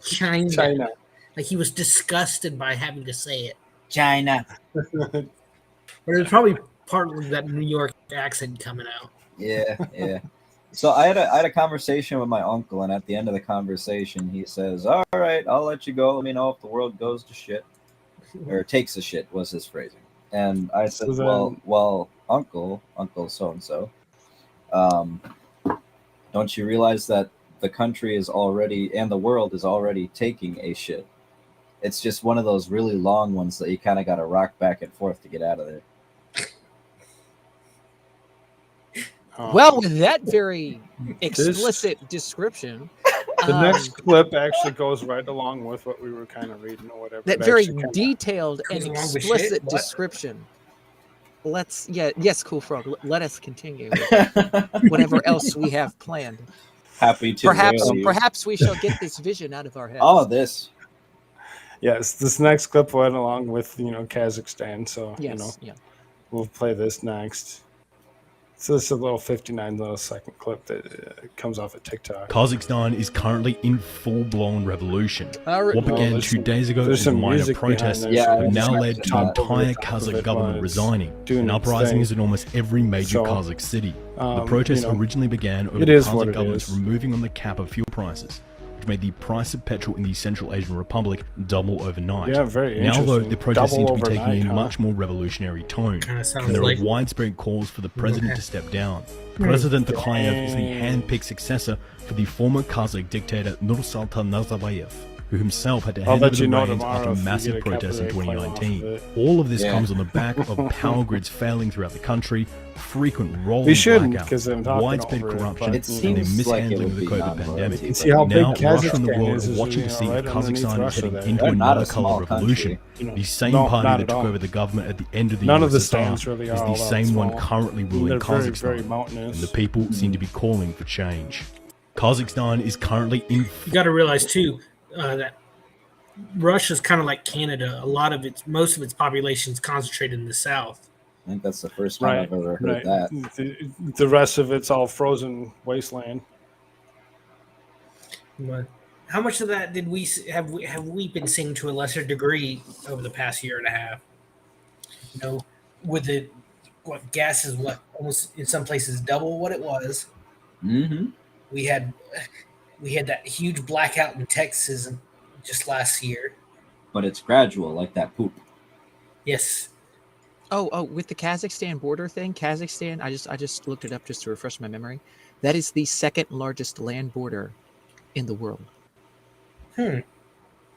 China. Like he was disgusted by having to say it. China. But it was probably partly that New York accent coming out. Yeah. So I had a conversation with my uncle, and at the end of the conversation, he says, "All right, I'll let you go. Let me know if the world goes to shit or takes a shit," was his phrasing. And I said, "Well, Uncle so and so, don't you realize that the country is already and the world is already taking a shit? It's just one of those really long ones that you kind of got to rock back and forth to get out of there." Well, with that very explicit description, the next clip actually goes right along with what we were kind of reading or whatever. That very detailed and explicit description. Yes, Koolfrogg. Let us continue with whatever else we have planned. Happy to. Perhaps we shall get this vision out of our heads. Oh, this. Yes, this next clip went along with Kazakhstan, so we'll play this next. So this is a little 59-second clip that comes off of TikTok. Kazakhstan is currently in full-blown revolution. What No, began 2 days ago as minor music protests behind there, so have now it's led to the top over entire the top of Kazakh it, government but resigning, doing and its uprisings thing. in almost every major So, Kazakh city. The protests originally began over it the is what Kazakh it government's is. removing on the cap of fuel prices, which made the price of petrol in the Central Asian Republic double overnight. Yeah, very Now, though, interesting. the protests seem to Double be taking overnight, a huh? much more revolutionary tone, Kinda sounds and there like- are widespread calls for the president to step down. President Tokayev is the hand-picked successor for the former Kazakh dictator Nursultan Nazarbayev, who himself had to hand over the reins after massive protests in 2019. All of this comes on the back of power grids failing throughout the country, frequent rolling shouldn't, 'cause I'm blackouts, talking widespread over it, corruption, but and the seems like it mishandling of would the be COVID non-royalty, pandemic. but- See how big Now, Russia and the Kazakhstan world is, are watching to see right if Kazakhstan underneath is Russia heading there. into They're not another a small color revolution. country. The same No, party not that at took all. over the government at the end of the None of the USSR stands really is are the all that same one small. currently ruling They're very, Kazakhstan, very mountainous. and the people seem to be calling for change. Kazakhstan is currently in. You got to realize too that Russia's kind of like Canada. Most of its population is concentrated in the south. I think that's the first time I've ever heard right. that. The rest of it's all frozen wasteland. But how much of that did we have we been seeing to a lesser degree over the past year and a half? With gas is almost in some places double what it was. Mm-hmm. We had that huge blackout in Texas just last year. But it's gradual, like that poop. Yes. Oh, with the Kazakhstan border thing, Kazakhstan, I just looked it up just to refresh my memory. That is the second largest land border in the world.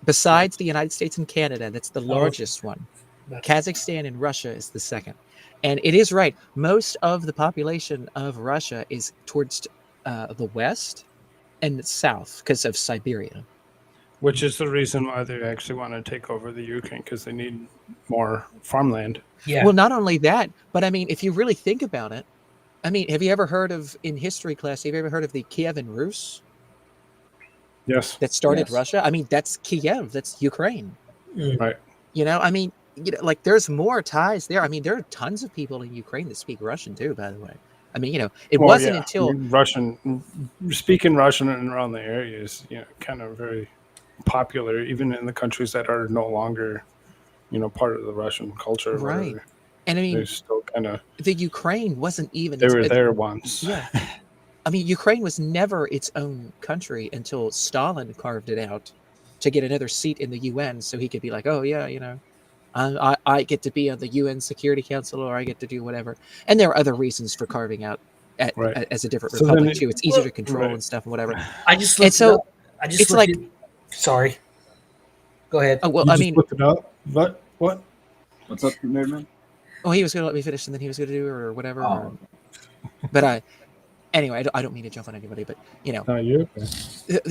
Besides the United States and Canada, that's the largest one. Kazakhstan and Russia is the second. And it is right. Most of the population of Russia is towards the west and the south because of Siberia. Which is the reason why they actually want to take over the Ukraine, because they need more farmland. Yeah. Well, not only that, but I mean, if you really think about it, I mean, have you ever heard of, in history class, have you ever heard of the Kievan Rus? Yes. That started Russia? I mean, that's Kiev, that's Ukraine. Right. You know, I mean, like there's more ties there. I mean, there are tons of people in Ukraine that speak Russian too, by the way. I mean, you know, it wasn't until I mean, speaking Russian and around the area is, kind of very popular, even in the countries that are no longer, part of the Russian culture. Right. Whatever. And I mean, they're still kind of, the Ukraine wasn't even. They were there once. Yeah. I mean, Ukraine was never its own country until Stalin carved it out to get another seat in the UN, so he could be like, oh yeah, I get to be on the UN Security Council, or I get to do whatever. And there are other reasons for carving out as a different republic too. It's easier to control and stuff and whatever. I just looked it up. I just looked it. Sorry. Go ahead. Oh well, You I just mean, looked it up. What? What's up, Nerdman? Oh, he was going to let me finish, and then he was going to do it or whatever. Oh. But anyway, I don't mean to jump on anybody, but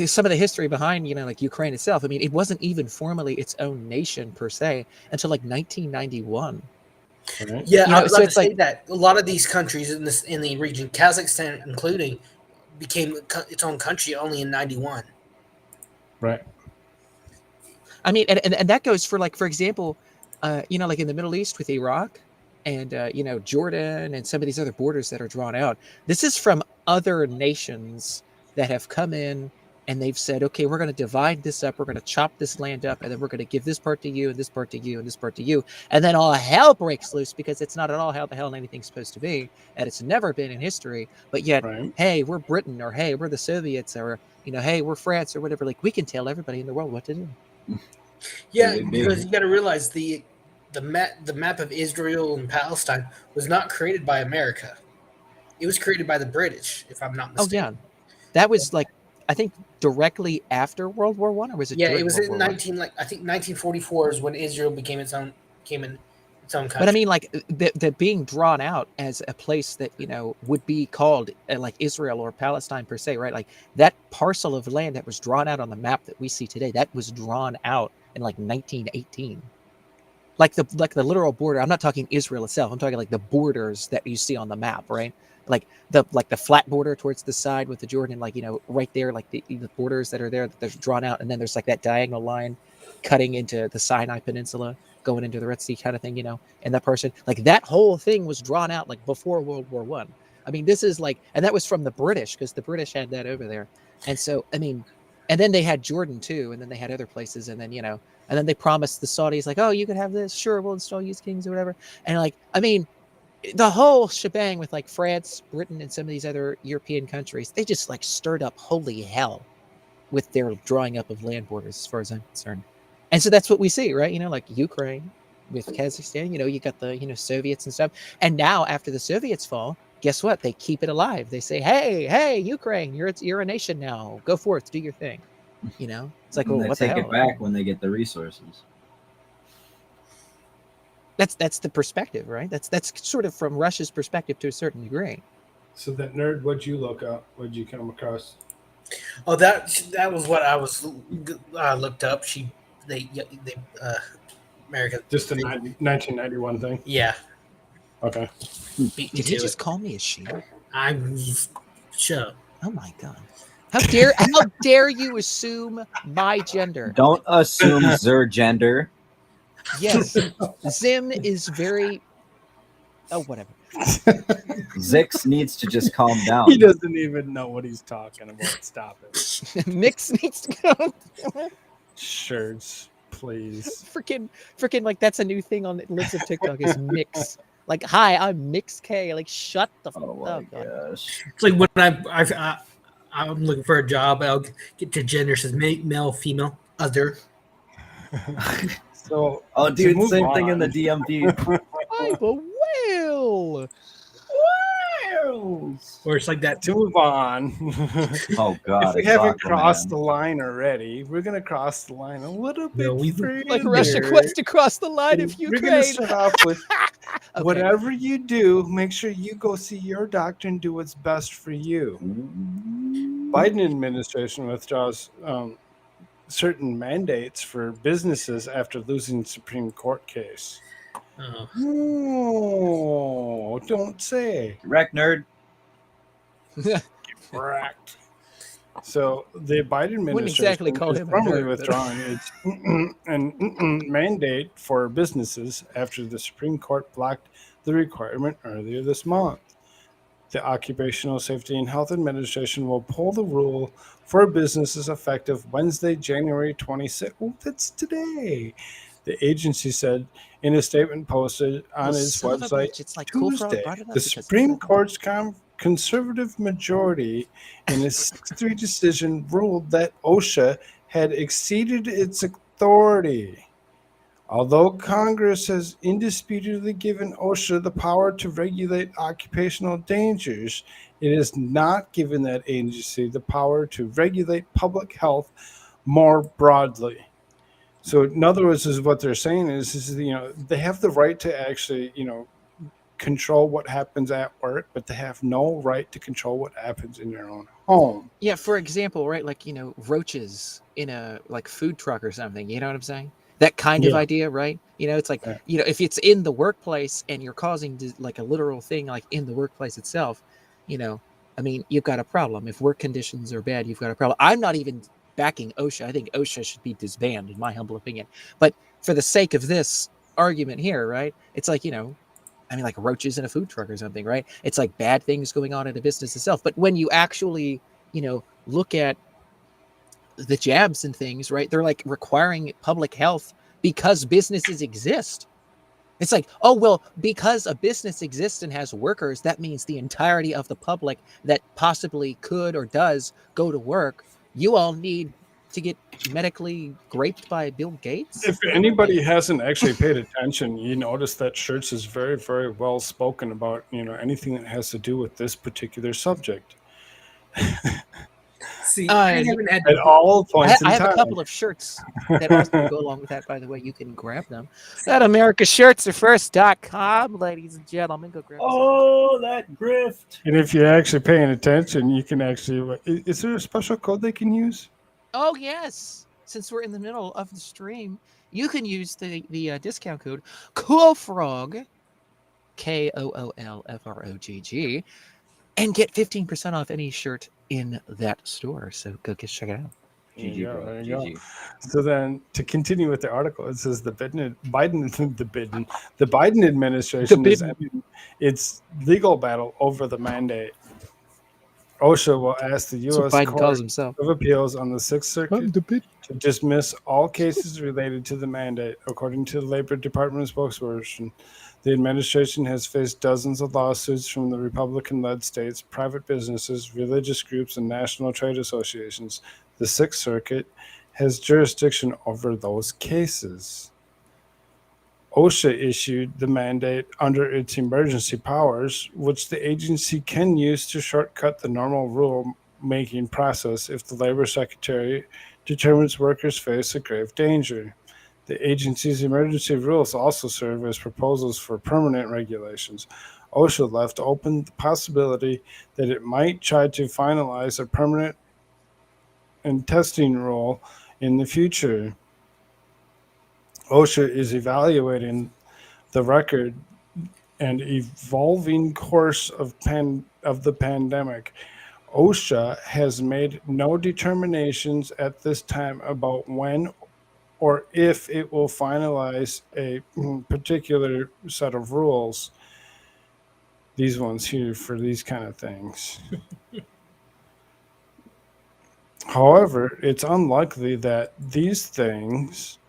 some of the history behind like Ukraine itself. I mean, it wasn't even formally its own nation per se until like 1991. Right. Yeah, I was so about it's to say like that a lot of these countries in the region, Kazakhstan including, became its own country only in 91. Right. I mean, and that goes for like, for example, like in the Middle East with Iraq and, Jordan and some of these other borders that are drawn out. This is from other nations that have come in and they've said, okay, we're going to divide this up. We're going to chop this land up, and then we're going to give this part to you and this part to you and this part to you. And then all hell breaks loose because it's not at all how the hell anything's supposed to be. And it's never been in history. But yet, hey, we're Britain, or hey, we're the Soviets, or, hey, we're France or whatever. Like, we can tell everybody in the world what to do. Yeah, because you got to realize the map of Israel and Palestine was not created by America. It was created by the British, if I'm not mistaken. Oh yeah, that was like, I think directly after World War I, or was it? Yeah, it was in 1944 is when Israel became its own country. But I mean, like the being drawn out as a place that would be called like Israel or Palestine per se, right? Like that parcel of land that was drawn out on the map that we see today, that was drawn out in like 1918. Like the literal border. I'm not talking Israel itself. I'm talking like the borders that you see on the map, right? Like the flat border towards the side with the Jordan, like right there, like the borders that are there, that's drawn out, and then there's like that diagonal line cutting into the Sinai Peninsula, going into the Red Sea kind of thing, and that person, like that whole thing was drawn out like before World War I. I mean, this is like, and that was from the British, because the British had that over there. And so, I mean, and then they had Jordan too, and then they had other places, and then, and then they promised the Saudis like, oh, you can have this, sure, we'll install you as kings or whatever. And like, I mean, the whole shebang with like France, Britain, and some of these other European countries, they just like stirred up holy hell with their drawing up of land borders, as far as I'm concerned. And so that's what we see, right? Like Ukraine with Kazakhstan, you got the, Soviets and stuff. And now after the Soviets fall, guess what? They keep it alive. They say, hey, Ukraine, you're a nation now. Go forth, do your thing. It's like, well, they what the hell? take it back when they get the resources. That's the perspective, right? That's sort of from Russia's perspective to a certain degree. So that nerd, what'd you look up? What'd you come across? Oh, that was what I was looked up. They America. Just the 1991 thing. Yeah. Okay. Did he just call me a she? Shut up. Oh my god! How dare you assume my gender? Don't assume their gender. Yes, Zim is very. Oh, whatever. Zix needs to just calm down. He doesn't even know what he's talking about. Stop it. Mix needs to go. Shirts, please. Freaking! Like that's a new thing on the lips of TikTok is mix. Like, hi, I'm Mix K. Like, shut the fuck up. Gosh. It's like when I'm looking for a job, I'll get to gender, says male, female, other. So, oh, to dude, move same thing in the on- DMV. I'm a whale. Or it's like that. To move on. Oh God! If we it's haven't Aquaman. crossed the line already, we're gonna cross the line a little bit further. Like Russia wants to cross the line of We're Ukraine. gonna start off with Okay. whatever you do, make sure you go see your doctor and do what's best for you. Biden administration withdraws certain mandates for businesses after losing Supreme Court case. Oh, don't say. Wreck nerd. Correct. So the Biden Wouldn't exactly administration call is him a formally nerd, but- withdrawing its mandate for businesses after the Supreme Court blocked the requirement earlier this month. The Occupational Safety and Health Administration will pull the rule for businesses effective Wednesday, January 26th. Oh, that's today. The agency said in a statement posted on Well, its son of a website bitch, it's like Koolfrogg Tuesday. brought it up The because Supreme Court's conservative majority in a 6-3 decision ruled that OSHA had exceeded its authority. Although Congress has indisputably given OSHA the power to regulate occupational dangers, it has not given that agency the power to regulate public health more broadly. So, in other words, is what they're saying is they have the right to actually control what happens at work, but they have no right to control what happens in their own home. Yeah, for example, right, like, roaches in a like food truck or something, you know what I'm saying? That kind of idea, right? It's like, if it's in the workplace and you're causing like a literal thing like in the workplace itself, I mean, you've got a problem. If work conditions are bad, you've got a problem. I'm not even backing OSHA. I think OSHA should be disbanded, in my humble opinion. But for the sake of this argument here, right, it's like, I mean, like roaches in a food truck or something, right? It's like bad things going on in a business itself. But when you actually, look at the jabs and things, right, they're like requiring public health because businesses exist. It's like, oh, well, because a business exists and has workers, that means the entirety of the public that possibly could or does go to work, you all need to get medically graped by Bill Gates? If anybody hasn't actually paid attention, you notice that Schertz is very, very well spoken about, anything that has to do with this particular subject. See, I haven't had at all points in I have time. a couple of shirts that also go along with that, by the way. You can grab them at AmericaShirtsAreFirst.com, ladies and gentlemen. Go grab them. Oh, that grift. And if you're actually paying attention, you can actually... Is there a special code they can use? Oh, yes. Since we're in the middle of the stream, you can use the discount code Koolfrogg, KOOLFROGG, and get 15% off any shirt in that store. So go check it out. GG, bro. There you go. So then, to continue with the article, it says the Biden administration is ending its legal battle over the mandate. OSHA will ask the U.S. Court of Appeals on the Sixth Circuit to dismiss all cases related to the mandate. According to the Labor Department spokesperson, the administration has faced dozens of lawsuits from the Republican-led states, private businesses, religious groups, and national trade associations. The Sixth Circuit has jurisdiction over those cases. OSHA issued the mandate under its emergency powers, which the agency can use to shortcut the normal rule-making process if the Labor Secretary determines workers face a grave danger. The agency's emergency rules also serve as proposals for permanent regulations. OSHA left open the possibility that it might try to finalize a permanent and testing rule in the future. OSHA is evaluating the record and evolving course of the pandemic. OSHA has made no determinations at this time about when or if it will finalize a particular set of rules. These ones here for these kind of things. However, it's unlikely that these things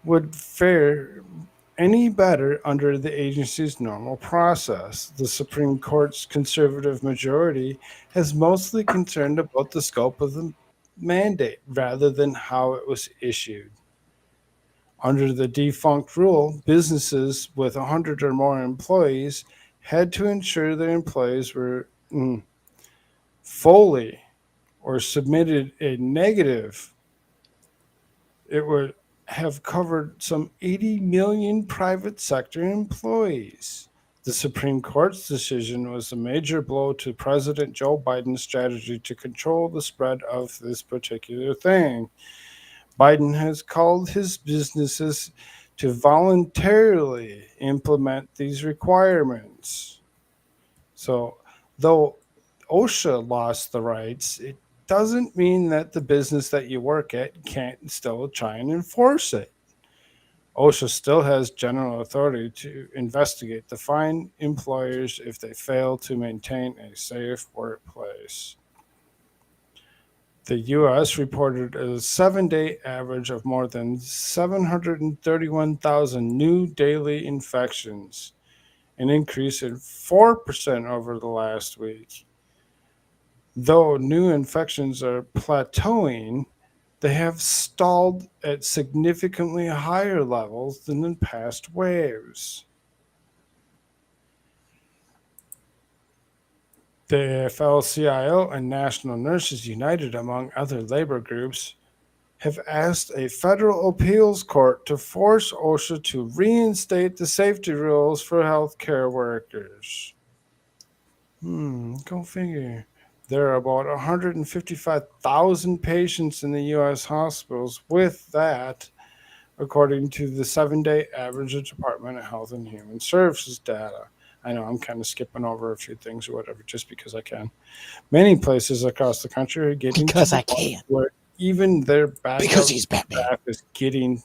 would fare any better under the agency's normal process. The Supreme Court's conservative majority has mostly concerned about the scope of the mandate rather than how it was issued. Under the defunct rule, businesses with 100 or more employees had to ensure their employees were fully or submitted a negative. It would have covered some 80 million private sector employees. The Supreme Court's decision was a major blow to President Joe Biden's strategy to control the spread of this particular thing. Biden has called his businesses to voluntarily implement these requirements. So, though OSHA lost the rights, it doesn't mean that the business that you work at can't still try and enforce it. OSHA still has general authority to investigate, to fine employers if they fail to maintain a safe workplace. The U.S. reported a 7-day average of more than 731,000 new daily infections, an increase of 4% over the last week. Though new infections are plateauing, they have stalled at significantly higher levels than in past waves. The AFL-CIO and National Nurses United, among other labor groups, have asked a federal appeals court to force OSHA to reinstate the safety rules for healthcare workers. Go figure. There are about 155,000 patients in the U.S. hospitals with that, according to the 7-day average of Department of Health and Human Services data. I know I'm kind of skipping over a few things or whatever, just because I can. Many places across the country are getting because to the I can. where even their backup Because he's Batman. staff is getting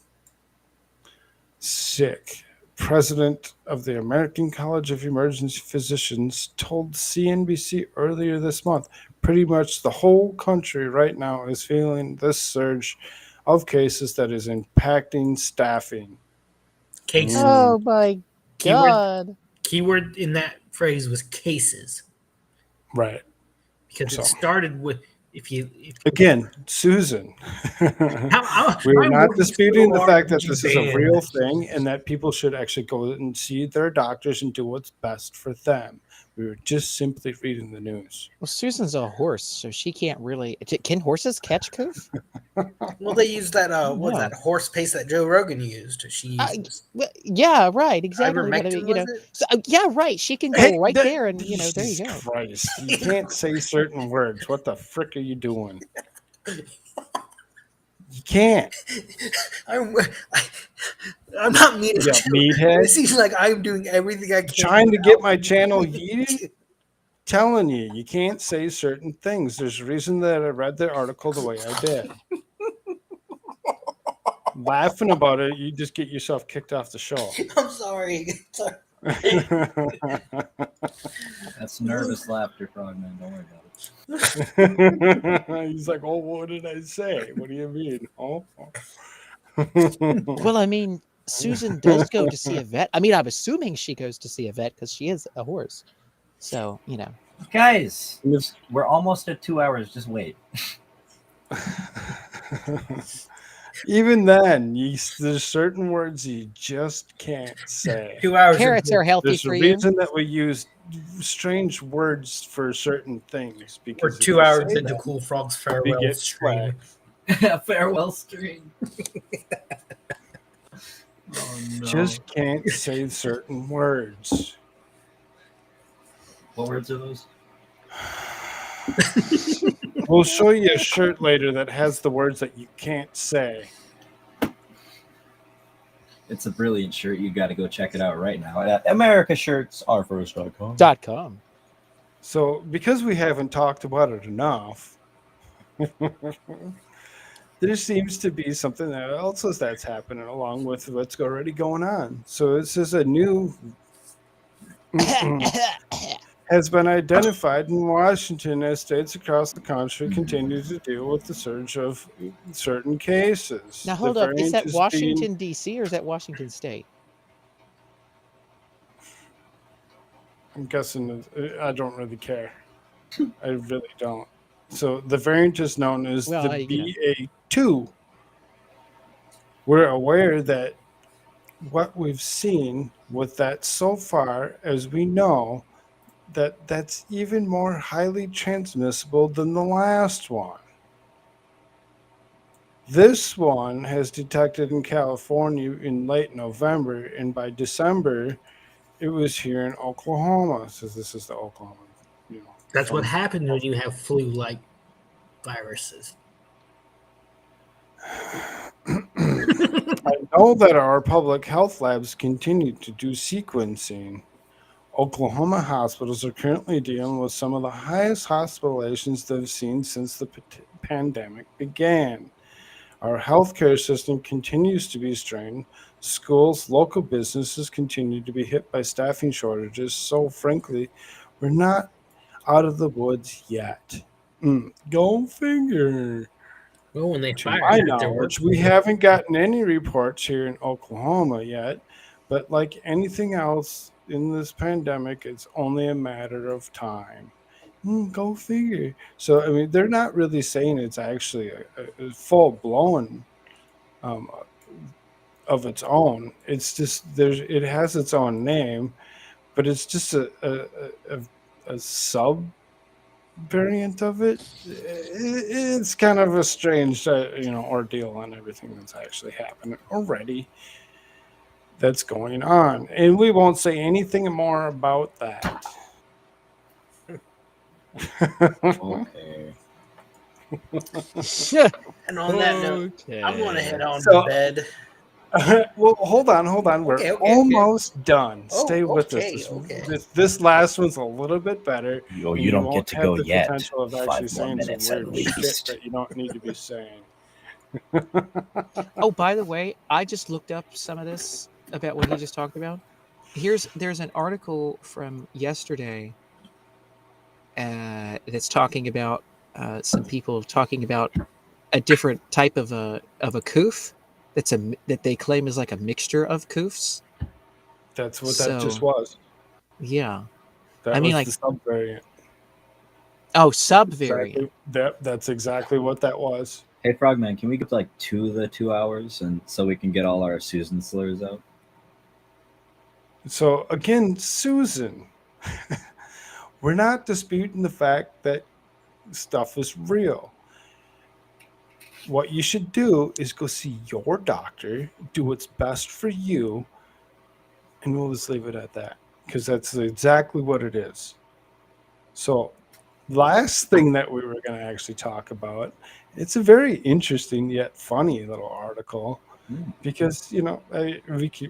sick. President of the American College of Emergency Physicians told CNBC earlier this month, pretty much the whole country right now is feeling this surge of cases that is impacting staffing. Cases. Oh my God. Keyword in that phrase was cases. Right. Because it started with Again, Susan, we're not disputing the fact that this is a real thing and that people should actually go and see their doctors and do what's best for them. We were just simply reading the news. Well, Susan's a horse, so she can't really. Can horses catch coof? Well, they use that that horse paste that Joe Rogan used. She used yeah, right, exactly. But I mean, ivermectin, was it? So, yeah, right. She can go right there, and there you go. Christ, you can't say certain words. What the frick are you doing? You can't. I'm not mean. Yeah, meathead. It seems like I'm doing everything I can. Trying to get my channel yeeted. Telling you, you can't say certain things. There's a reason that I read the article the way I did. Laughing about it, you just get yourself kicked off the show. I'm sorry. That's nervous laughter, Frogman. Don't worry about it. He's like, "Oh, what did I say? What do you mean?" Oh. Well, I mean, Susan does go to see a vet. I mean, I'm assuming she goes to see a vet because she is a horse. So, Guys, we're almost at 2 hours. Just wait. Even then, there's certain words you just can't say. 2 hours. Carrots are healthy for you. There's a reason that we use strange words for certain things. Because we're 2 hours into Koolfrogg's farewell stream. Farewell stream. Oh, no. Just can't say certain words. What words are those? We'll show you a shirt later that has the words that you can't say. It's a brilliant shirt. You got to go check it out right now at americashirtsaretfirst.com. So, because we haven't talked about it enough, there seems to be something else that's happening along with what's already going on. So, this is a new has been identified in Washington as states across the country continue to deal with the surge of certain cases. Now, hold up. Is that Washington, D.C., or is that Washington State? I'm guessing I don't really care. I really don't. So the variant is known as Well, the you know. BA2. We're aware that what we've seen with that so far, as we know, that's even more highly transmissible than the last one. This one has detected in California in late November, and by December, it was here in Oklahoma. So this is the Oklahoma, That's what from- happens when you have flu-like viruses. I know that our public health labs continue to do sequencing. Oklahoma hospitals are currently dealing with some of the highest hospitalizations they've seen since the pandemic began. Our healthcare system continues to be strained. Schools, local businesses continue to be hit by staffing shortages. So, frankly, we're not out of the woods yet. Go figure. Well, when they To fire my half their knowledge, we workforce. haven't gotten any reports here in Oklahoma yet. But like anything else in this pandemic, it's only a matter of time. Go figure. So, I mean, they're not really saying it's actually a full blown of its own. It's just it has its own name, but it's just a sub variant of it. It's kind of a strange, ordeal on everything that's actually happened already. That's going on, and we won't say anything more about that. Okay. And on that note, I'm going to head on So- to bed. Well, hold on. We're Okay. almost done. Oh, Stay with okay, us. okay. This last one's a little bit better. Yo, and you don't won't get to have go the yet. potential of 5 actually more saying some minutes at weird shit least. that you don't need to be saying. Oh, by the way, I just looked up some of this about what he just talked about. There's an article from yesterday that's talking about some people talking about a different type of a coof that they claim is like a mixture of coofs. That's what that just So, was. Yeah. That I mean, was like, the subvariant. oh, subvariant. That's exactly what that was. Hey, Frogman, can we get like 2 hours and so we can get all our Susan slurs out? So again, Susan, we're not disputing the fact that stuff is real. What you should do is go see your doctor, do what's best for you, and we'll just leave it at that, because that's exactly what it is. So, last thing that we were going to actually talk about, it's a very interesting yet funny little article, because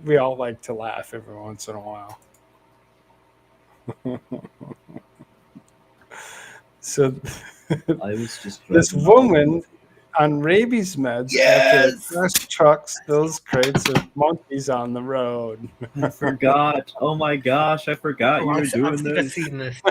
we all like to laugh every once in a while. So I was just this driving woman on rabies meds after a Yes! trash truck spills crates of monkeys on the road. I forgot. Oh my gosh, I forgot you were I've doing this. seen this.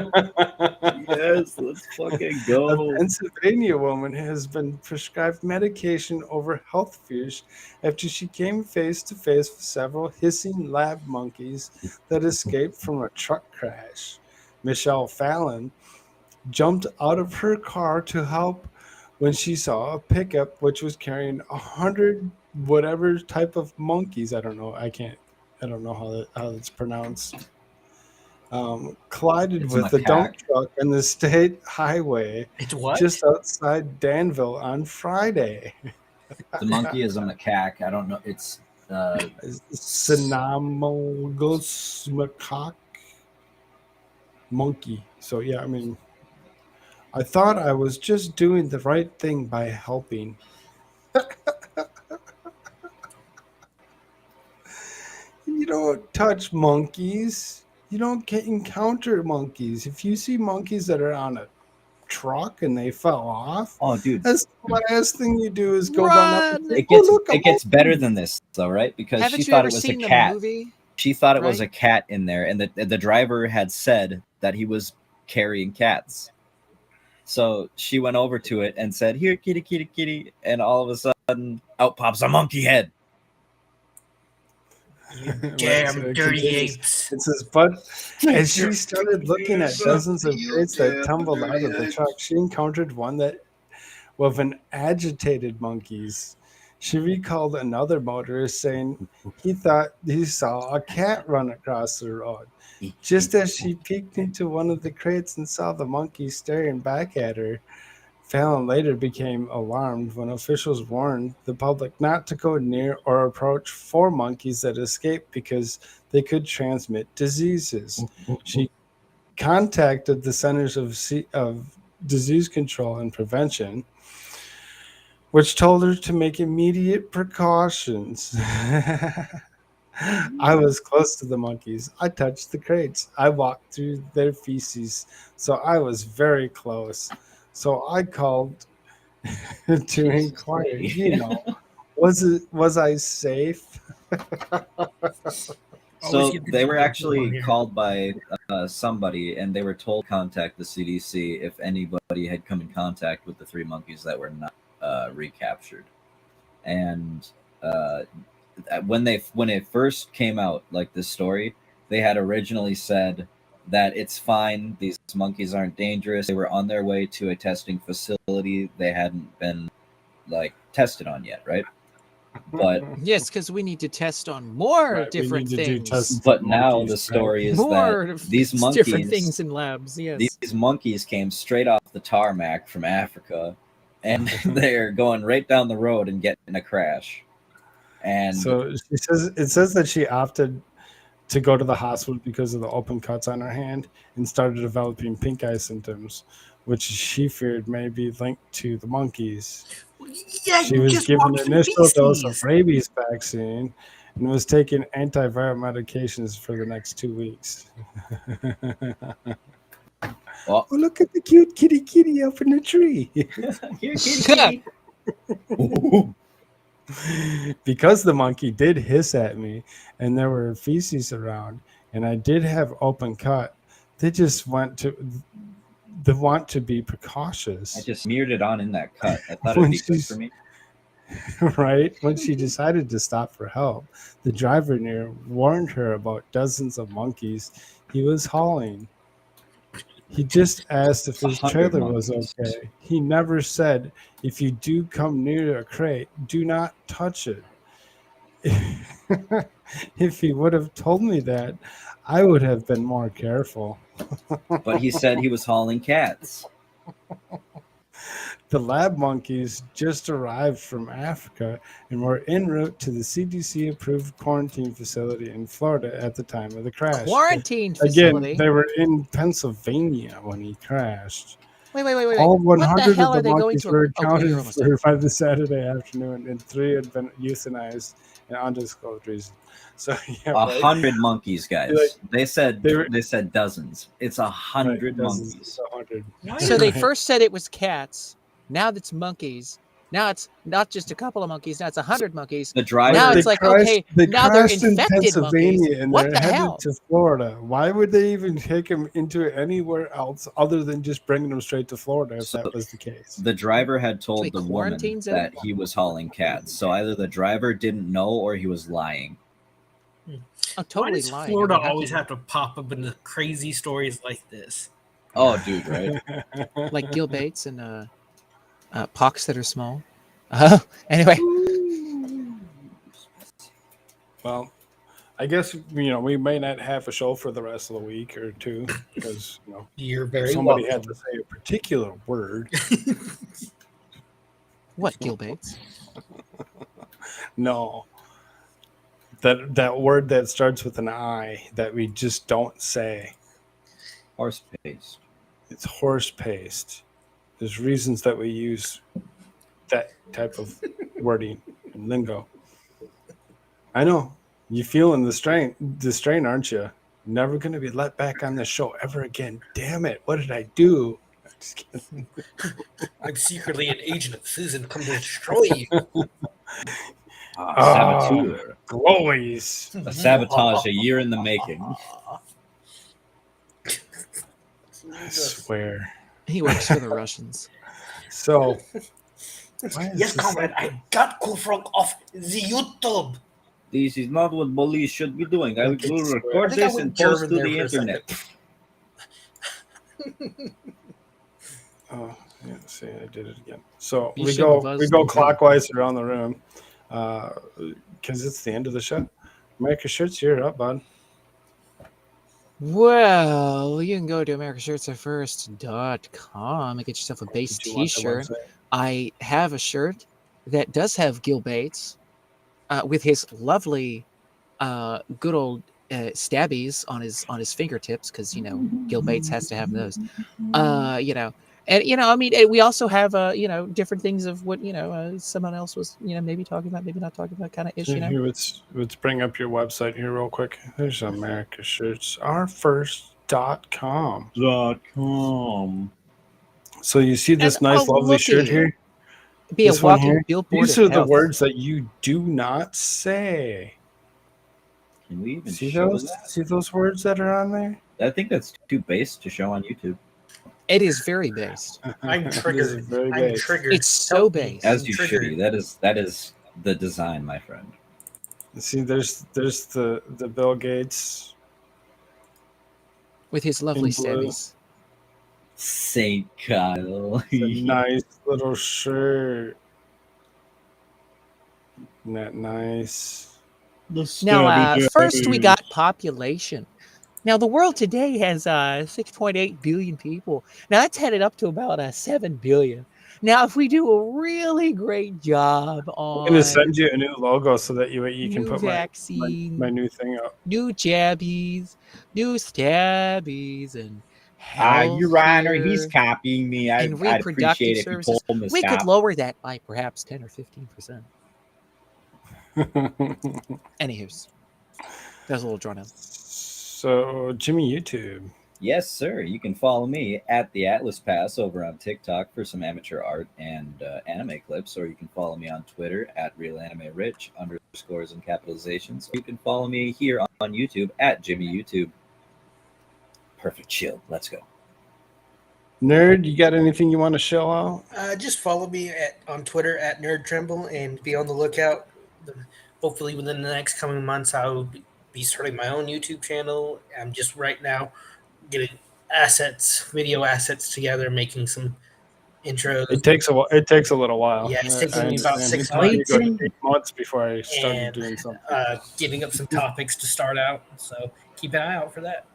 Yes, let's fucking A go. Pennsylvania woman has been prescribed medication over health fears after she came face to face with several hissing lab monkeys that escaped from a truck crash. Michelle Fallon jumped out of her car to help when she saw a pickup which was carrying 100 whatever type of monkeys. I don't know how it's pronounced. Collided It's with the dump macaque. truck on the state highway It's what? just outside Danville on Friday. The monkey is a macaque. I don't know. It's Cynomolgus macaque monkey. So yeah, I mean, I thought I was just doing the right thing by helping. You don't touch monkeys. You don't encounter monkeys. If you see monkeys that are on a truck and they fell off, oh, dude. that's the last thing you do is go run up and say, It gets better than this though, right? Because Haven't she you thought ever it was a seen the cat. movie? She thought it was a Right? cat in there, and the driver had said that he was carrying cats. So she went over to it and said, "Here, kitty, kitty, kitty," and all of a sudden, out pops a monkey head. Damn dirty apes. It says, but as she started looking at dozens of crates that tumbled out of the truck, she encountered one that with an agitated monkeys. She recalled another motorist saying he thought he saw a cat run across the road. Just as she peeked into one of the crates and saw the monkey staring back at her, Fallon later became alarmed when officials warned the public not to go near or approach 4 monkeys that escaped because they could transmit diseases. She contacted the Centers of Disease Control and Prevention, which told her to make immediate precautions. I was close to the monkeys. I touched the crates. I walked through their feces, so I was very close. So I called to inquire, was I safe? So they were actually called by somebody, and they were told to contact the CDC if anybody had come in contact with the 3 monkeys that were not recaptured. And when it first came out, like this story, they had originally said that it's fine, these monkeys aren't dangerous. They were on their way to a testing facility they hadn't been tested on yet, right? But yes, because we need to test on more different things. But now the story is that these monkeys, different things in labs. Yes, these monkeys came straight off the tarmac from Africa, and they're going right down the road and getting in a crash. And so it says that she opted to go to the hospital because of the open cuts on her hand and started developing pink eye symptoms, which she feared may be linked to the monkeys. Yeah, she was given an initial dose of rabies vaccine and was taking antiviral medications for the next 2 weeks. Oh, look at the cute kitty up in the tree. Here, kitty. Because the monkey did hiss at me and there were feces around and I did have open cut, they just want to be precautious. I just smeared it on in that cut. I thought it'd be good for me. Right? When she decided to stop for help, the driver near warned her about dozens of monkeys he was hauling. He just asked if his trailer was okay. He never said, if you do come near a crate, do not touch it. If he would have told me that, I would have been more careful. But he said he was hauling cats. The lab monkeys just arrived from Africa and were en route to the CDC-approved quarantine facility in Florida at the time of the crash. Quarantine facility? Again, they were in Pennsylvania when he crashed. Wait. All 100 what the hell of the are they going monkeys to? were accounted for by the Saturday afternoon, and 3 had been euthanized and undisclosed reason. So 100 monkeys, guys. They said dozens. It's 100 monkeys. 100. So they first said it was cats. Now it's monkeys. Now it's not just a couple of monkeys. Now it's 100 monkeys. The driver. Now it's now they're infected Pennsylvania monkeys. and What they're the hell? headed to Florida. Why would they even take him into anywhere else other than just bringing them straight to Florida if that was the case? The driver had told the woman that he was hauling cats. So either the driver didn't know or he was lying. I'm totally Why does lying. Florida always have to pop up into crazy stories like this? Oh, dude, right? Like Gil Bates and pox that are small. Anyway. Well, I guess we may not have a show for the rest of the week or 2 because you're very somebody welcome. had to say a particular word. What, Gil Bates? No. That word that starts with an I that we just don't say. Horse paste. It's horse paste. There's reasons that we use that type of wording and lingo. I know. You feeling the strain, aren't you? Never going to be let back on this show ever again. Damn it. What did I do? I'm just kidding. I'm secretly an agent of Susan come to destroy you. Saboteur. Glories. A sabotage, a year in the making. I swear. He works for the Russians. So, yes, comrade, I got Koolfrogg off the YouTube. This is not what bullies should be doing. I Okay, will so record I think I this went and post German to there the for a second. internet. Oh, yeah. See, I did it again. So You we shouldn't go have we buzzed go me, too. clockwise around the room, because it's the end of the show. America Shirts, you're up, bud. Well, you can go to americashirtsarefirst.com and get yourself a base Did you want that t-shirt. website? I have a shirt that does have Gil Bates with his lovely good old stabbies on his fingertips, because Gil Bates has to have those. And I mean, we also have different things of what someone else was maybe talking about, maybe not talking about, kind of ish. So here, let's bring up your website here real quick. There's America Shirts, ourfirst.com. So you see this And, nice, lovely shirt looky, here? be a This one walking here? billboard These of are the health. words that you do not say. Can we even See show those? that? See those words that are on there? I think that's too base to show on YouTube. It is very based. I'm It is triggered. very I'm base. triggered. It's so Help me. based. As I'm you triggered. should be. That is the design, my friend. See, there's the Bill Gates With his lovely in blue. stabbies. Saint Kyle. It's a nice little shirt. Isn't that nice? Now, first we got population. Now, the world today has 6.8 billion people. Now, that's headed up to about 7 billion. Now, if we do a really great job I'm on gonna send you a new logo so that you can new put vaccine, my new thing up. new jabbies, new stabbies, and You're right, or he's healthcare copying me. and I'd appreciate reproductive if you services, told him to we could stop. lower that by perhaps 10 or 15%. Anywho, that was a little drawn out. So, Jimmy YouTube. Yes, sir. You can follow me at the Atlas Pass over on TikTok for some amateur art and anime clips, or you can follow me on Twitter at RealAnimeRich _ and capitalizations. You can follow me here on YouTube at Jimmy YouTube. Perfect chill. Let's go. Nerd, you got anything you want to show out? Just follow me on Twitter at NerdTremble and be on the lookout. Hopefully, within the next coming months, I will be starting my own YouTube channel. I'm just right now getting video assets together, making some intros. It takes a while. It takes a little while. Yeah, it's taking me about 6 months. months. 8 months before I started And doing something. getting up some topics to start out. So keep an eye out for that.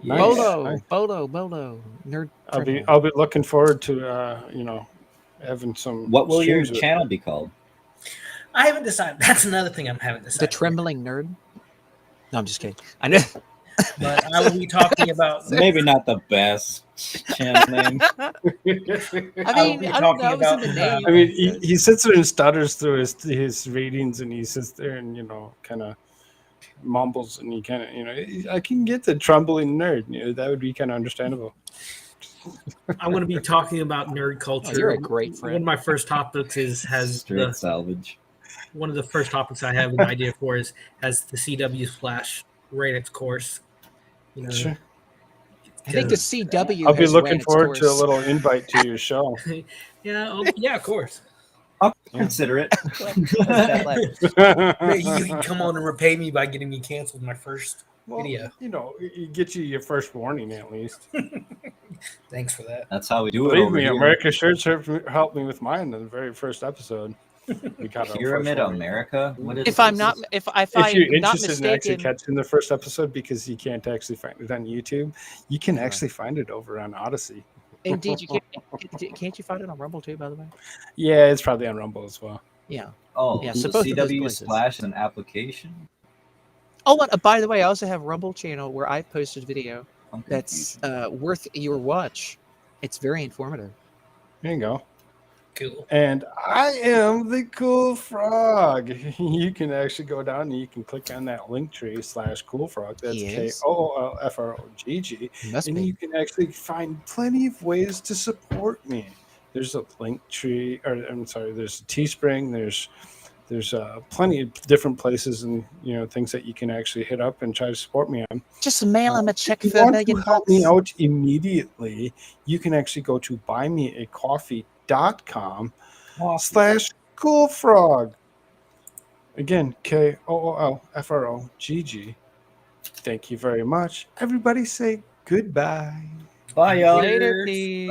Nice. Bodo, nerd. I'll be looking forward to having some. What will your streams with channel be called? I haven't decided. That's another thing I haven't decided. The Trembling Nerd. No, I'm just kidding. I know. But I will be talking about Maybe not the best channel name. I mean, I don't know. It was in the name. I mean, he sits there and stutters through his readings, and he sits there and kind of mumbles, and he kind of I can get the trembling nerd. That would be kind of understandable. I'm going to be talking about nerd culture. Oh, you're a great friend. One of my first topics has Straight salvage. One of the first topics I have an idea for has the CW Flash ran its course. Sure. I think the CW. I'll be has looking ran its forward to a course. little invite to your show. Yeah, of course. I'll consider it. Maybe you can come on and repay me by getting me canceled my first video. It gets you your first warning at least. Thanks for that. That's how we do it. Believe over me, here. America Shirts helped me with mine in the very first episode. We got our Pyramid first warning. America. What is If this? I'm not If not you're interested in actually mistaken, catching the first episode because you can't actually find it on YouTube, you can actually find it over on Odyssey. indeed, can't you find it on Rumble too? By the way. Yeah, it's probably on Rumble as well. Yeah. Oh, Yeah, so both of those CW places. Splash an application. Oh, and by the way, I also have a Rumble channel where I posted video I'm that's confused. worth your watch. It's very informative. There you go. Cool. And I am the Koolfrogg. You can actually go down and you can click on that link tree /Koolfrogg. That's Yes. KOOLFROGG. Must And be. you can actually find plenty of ways to support me. There's a link tree, or I'm sorry, there's a Teespring. There's plenty of different places and things that you can actually hit up and try to support me on. Just mail him a check If for you $1 want to million help bucks. me out immediately, you can actually go to buymeacoffee.com /Koolfrogg. Again, KOOLFROGG. Thank you very much. Everybody say goodbye. Bye, y'all. Later, please.